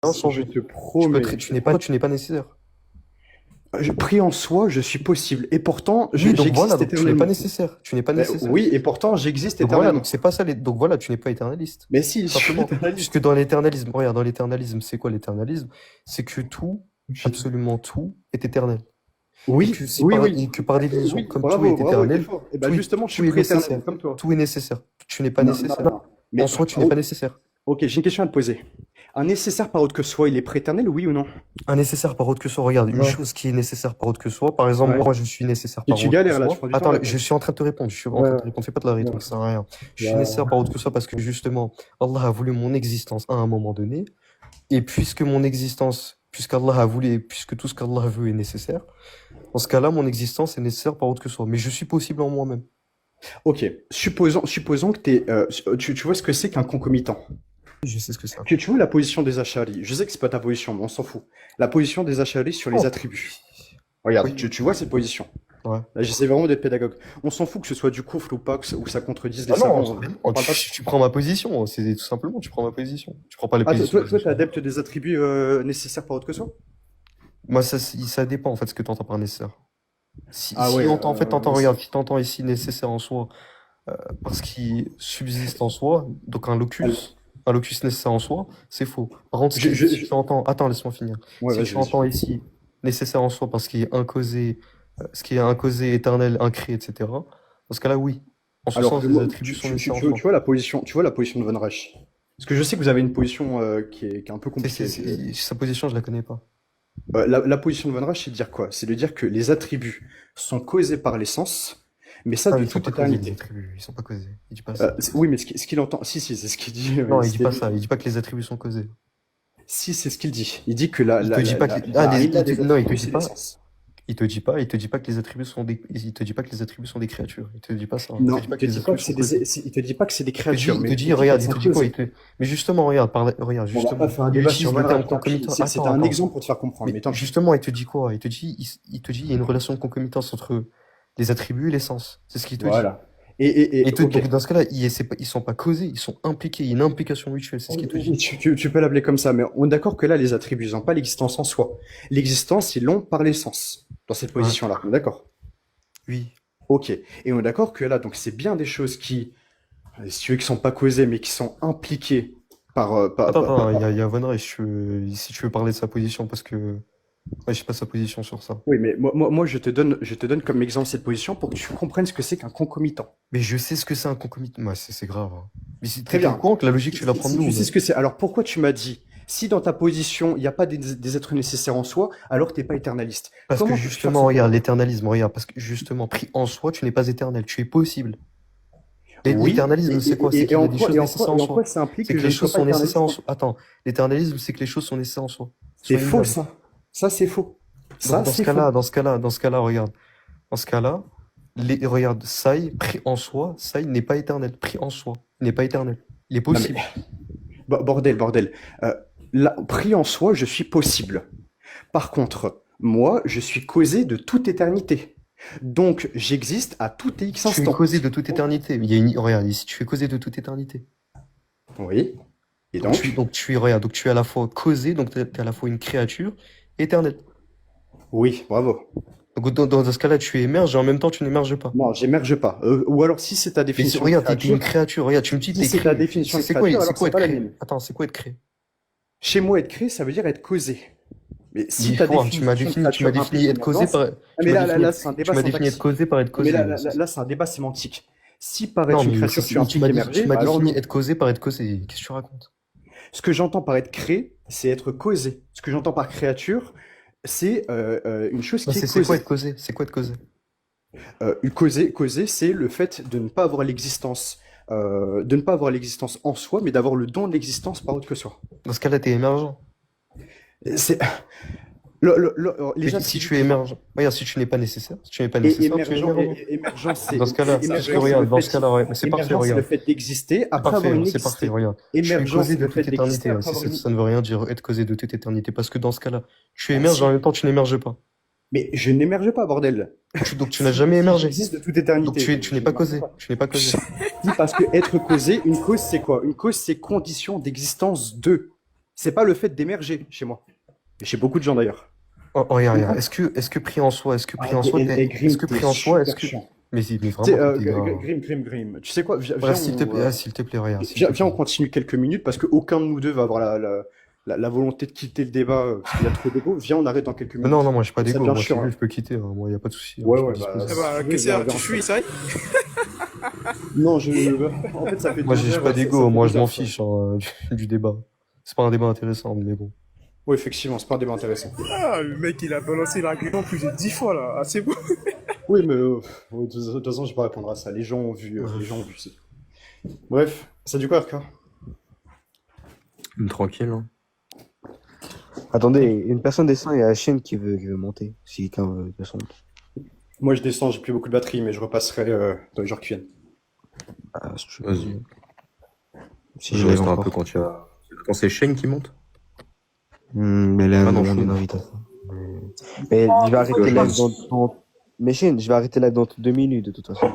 Je changer. te Tu promets. n'es pas nécessaire. Pris en soi, je suis possible. Et pourtant, Oui, donc j'existe voilà, donc tu n'es pas éternellement. nécessaire. Tu n'es pas Bah, nécessaire. oui, et pourtant, j'existe Donc voilà, éternellement. donc c'est pas ça. Donc voilà, tu n'es pas éternaliste. Mais si, je suis Simplement. éternaliste. Puisque dans l'éternalisme, regarde, dans l'éternalisme, c'est quoi l'éternalisme? C'est que tout, absolument tout, est éternel. Oui, Et que, et que par définition, Oui, comme bravo, tout est bravo, éternel, t'es fort. Et bah tout est- justement, je tout suis est pré-éternel, nécessaire. comme toi. tout est nécessaire. Tu n'es pas Non, nécessaire. non, non. Mais En soi, tu n'es pas nécessaire. Ok, j'ai une question à te poser. Un nécessaire par autre que soi, il est pré-éternel, oui ou non? Un nécessaire par autre que soi. Regarde, une Ouais. chose qui est nécessaire par autre que soi. Par exemple, Ouais. moi, je suis nécessaire Et par tu autre galères, que là, soi. tu prends du temps Attends, à je répondre. suis en train de te répondre. Je suis en Ouais. train de te répondre. Fais pas de la rhétorique, ça sert à rien. Je suis Ouais. nécessaire par autre que soi parce que justement, Allah a voulu mon existence à un moment donné. Et puisque mon existence, puisqu'Allah a voulu, et puisque tout ce qu'Allah veut est nécessaire, dans ce cas-là, mon existence est nécessaire par autre que soi. Mais je suis possible en moi-même. Ok, supposons que tu vois ce que c'est qu'un concomitant. Je sais ce que c'est. Tu vois la position des Ash'ari. Je sais que c'est pas ta position, mais on s'en fout. La position des Ash'ari sur les Oh. attributs. Regarde, Oui. tu vois cette position. Ouais. Là, j'essaie vraiment d'être pédagogue. On s'en fout que ce soit du kufr ou pas, ou que ça contredise les Ah non, savants. On parle pas de- tu prends ma position. C'est tout simplement, tu prends ma position. Tu prends pas les Ah, positions. toi, t'es adepte des attributs nécessaires par autre que soi? Moi, ça dépend en fait ce que tu entends par nécessaire. Si Ah ouais, en fait, c'est- regarde, si t'entends ici nécessaire en soi, parce qu'il subsiste en soi, donc un locus nécessaire en soi, c'est faux. Par contre, si tu entends, attends, laisse-moi finir. Ouais, Si vas-y, tu vas-y. entends ici nécessaire en soi parce qu'il est incausé, ce qui est incausé, éternel, incréé, etc. Dans ce cas-là, oui. En ce Alors, sens, que les moi, attributs sont tu nécessaires en vois soi. la position de Von Reich. Parce que je sais que vous avez une position qui est un peu compliquée. Sa position, je la connais pas. La position de Von Reich, c'est de dire quoi? C'est de dire que les attributs sont causés par l'essence, mais ça Ah, de ils sont toute pas causés, les éternité. attributs. Ils sont pas causés. Il dit pas ça. Oui, mais ce qu'il entend, si, c'est ce qu'il dit. Non, mais il dit pas ça. Il dit pas que les attributs sont causés. Si, c'est ce qu'il dit. Il dit que la Il te dit pas que- la il te illa dit- des non, il te attributs, dit c'est pas- l'essence. il te dit pas que les attributs sont il te dit pas que les attributs sont des créatures. Il te dit pas ça. Il te Non, dit pas que les attributs sont causés. il te dit pas que c'est des Il te créatures, dit, mais il te dit regarde, qu'elles il sont te dit quoi? causées. Mais justement, regarde, regarde, On va pas justement, faire un il débat utilise sur le terme Valorant, concomitant. c'était Attends, un attends. exemple pour te faire comprendre, mais tant pis. Justement, il te dit quoi? Il te dit, il y a une relation de concomitance entre les attributs et l'essence. C'est ce qu'il te dit. Voilà. Et Ok. donc, dans ce cas-là, ils sont pas causés, ils sont impliqués. Il y a une implication mutuelle, c'est ce qu'il te dit. Tu peux l'appeler comme ça, mais on est d'accord que là, les attributs n'ont pas l'existence en soi. L'existence, ils l'ont par l'essence, dans cette Ouais. position-là. On est d'accord? Oui. Ok. Et on est d'accord que là, donc c'est bien des choses qui, si tu veux, qui sont pas causées, mais qui sont impliquées Attends, il y a Von Reich, si tu veux parler de sa position, parce que ouais, je sais pas sa position sur ça. Oui, mais moi, je te donne comme exemple cette position pour que tu comprennes ce que c'est qu'un concomitant. Mais je sais ce que c'est un concomitant. Ouais, c'est grave. Hein. Mais c'est Très très bien. au courant que la logique, tu l'apprends de Si nous. tu sais ce que c'est, alors pourquoi tu m'as dit, si dans ta position, il n'y a pas des êtres nécessaires en soi, alors t'es pas éternaliste. Parce Comment que peux-tu faire justement, ce regarde, point? l'éternalisme, regarde, parce que justement, pris en soi, tu n'es pas éternel, tu es possible. Oui, L'éternalisme, c'est quoi? C'est qu'il y a des choses nécessaires en en soi. quoi ça implique C'est que que je les ne sois choses pas sont nécessaires en éternaliste? soi. Attends, l'éternalisme, c'est que les choses sont nécessaires en soi. C'est Sois faux, humble. ça. Ça, c'est faux. Ça, Dans ce c'est faux. cas-là, regarde. Dans ce cas-là, regarde, Sai, pris en soi, Sai n'est pas éternel. Pris en soi, il n'est pas éternel. Il est Non, mais, possible. bordel. Là, pris en soi, je suis possible. Par contre, moi, je suis causé de toute éternité. Donc, j'existe à tout et X Tu es instant. causé de toute éternité. Regarde, ici, tu es causé de toute éternité. Oui. Et Donc donc? tu es à la fois causé, donc tu es à la fois une créature éternelle. Oui, bravo. Donc dans ce cas-là, tu émerges et en même temps, tu n'émerges pas. Non, j'émerge pas. Ou alors, si c'est ta Mais définition de regarde, t'es une créature, créature. Regarde, tu me dis, si t'es c'est ta créé. définition de C'est quoi, créature, alors c'est être pas la créé? mienne. Attends, c'est quoi être créé? Chez moi, être créé, ça veut dire être causé. Mais si Dis ta quoi? Tu m'as définition de défini, tu m'as créature défini implique être causé l'émergence, par. ah, mais là, c'est un Tu débat m'as défini être syntaxique. causé par être Mais causé. là, c'est un débat sémantique. Si par Non, être une mais créature, tu impliques tu émerger, m'as bah alors défini non. être causé par être causé. Qu'est-ce que tu racontes? Ce que j'entends par être créé, c'est être causé. Ce que j'entends par créature, c'est une chose Non, qui est c'est quoi causée. être causé? C'est quoi être causé? Causé, c'est le fait de ne pas avoir l'existence, en soi, mais d'avoir le don de l'existence par autre que soi. Dans ce cas-là, t'es émergent. C'est les Mais si tu es émergent, regarde, si tu n'es pas nécésaire, tu es émergent, émergent. émergence, c'est Dans ce cas-là, émergence, regarde, dans ce cas-là, ouais, mais c'est parfait, émergence, c'est le regarde. fait d'exister C'est après avoir une c'est parfait, existé. regarde. Je suis Émergence, causé c'est de le fait toute d'exister éternité. Ouais, après avoir une... ça ne veut rien dire être causé de toute éternité, parce que dans ce cas-là, tu Ah, émerges si. en même temps, tu n'émerges pas. Mais je n'émerge pas, bordel. Donc tu n'as jamais émergé. J'existe de toute Donc éternité. tu n'es pas causé. Tu n'es pas causé. Si, parce que être causé, une cause, c'est quoi? Une cause, c'est condition d'existence de. C'est pas le fait d'émerger chez moi. Et chez beaucoup de gens d'ailleurs. Oh, regarde. Est-ce que pris en soi, est-ce que pris en soi, est-ce que pris en soi, est-ce que. Mais Tu sais, vraiment, t'es grave. Grim. Tu sais quoi? Voilà, s'il te plaît, regarde. Viens, on continue quelques minutes parce qu'aucun de nous deux va avoir la volonté de quitter le débat parce qu'il y a trop d'ego. Viens, on arrête dans quelques minutes. Non, moi, je n'ai pas Ça d'égo. devient Moi, chiant, hein. je peux quitter. Hein. Moi, il n'y a pas de souci. Ouais, Je ouais, suis bah, disposé. Eh bah, oui, qu'est-ce que tu suis, ça? Non, en fait, ça fait Moi, deux j'ai heures, pas ça d'égo. fait Moi, deux je m'en heures, ça. fiche hein, du débat. C'est pas un débat intéressant, mais bon. Oui, effectivement, c'est pas un débat intéressant. Ah, le mec, il a balancé l'argument plus de 10 fois, là. Ah, c'est bon. Oui, mais de toute façon, je vais pas répondre à ça. Les gens ont vu, c'est tout. Bref, ça du quoi, RK? Tranquille. Hein. Attendez, une personne descend, il y a la chaîne qui veut monter. Si quelqu'un veut descendre. Moi, je descends, j'ai plus beaucoup de batterie, mais je repasserai dans les jours qui viennent. Ah, si tu veux. Vas-y. Si Je je reste lève un encore. peu quand c'est Shane qui monte. Mais là, Ah non, on je- une invitation. Mais je vais arrêter live Mais Chine, je vais arrêter live dans 2 minutes de toute façon.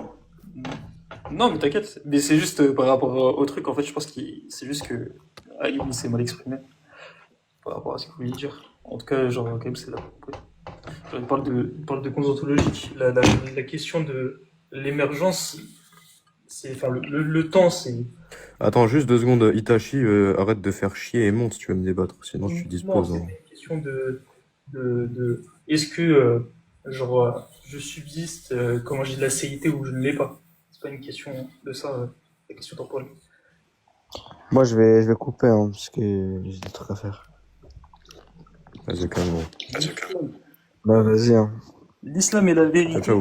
Non, mais t'inquiète. Mais c'est juste par rapport au truc, en fait, je pense que c'est juste que Ayoub il s'est mal exprimé par rapport à ce qu'il voulait dire. En tout cas, genre, quand même, c'est là. Genre, il parle de cause ontologique. La question de l'émergence, c'est, enfin, le temps, c'est. Attends, juste 2 secondes. Itachi, arrête de faire chier et monte si tu veux me débattre. Sinon, je suis Non, dispose. c'est Hein. une question de est-ce que, genre, je subsiste, comment j'ai de la céité ou je ne l'ai pas. C'est pas une question de ça, la question temporelle. Moi, je vais couper, hein, parce que j'ai des trucs à faire. Vas-y, calme. Bah, vas-y, hein. L'islam est la vérité. Ciao, ciao.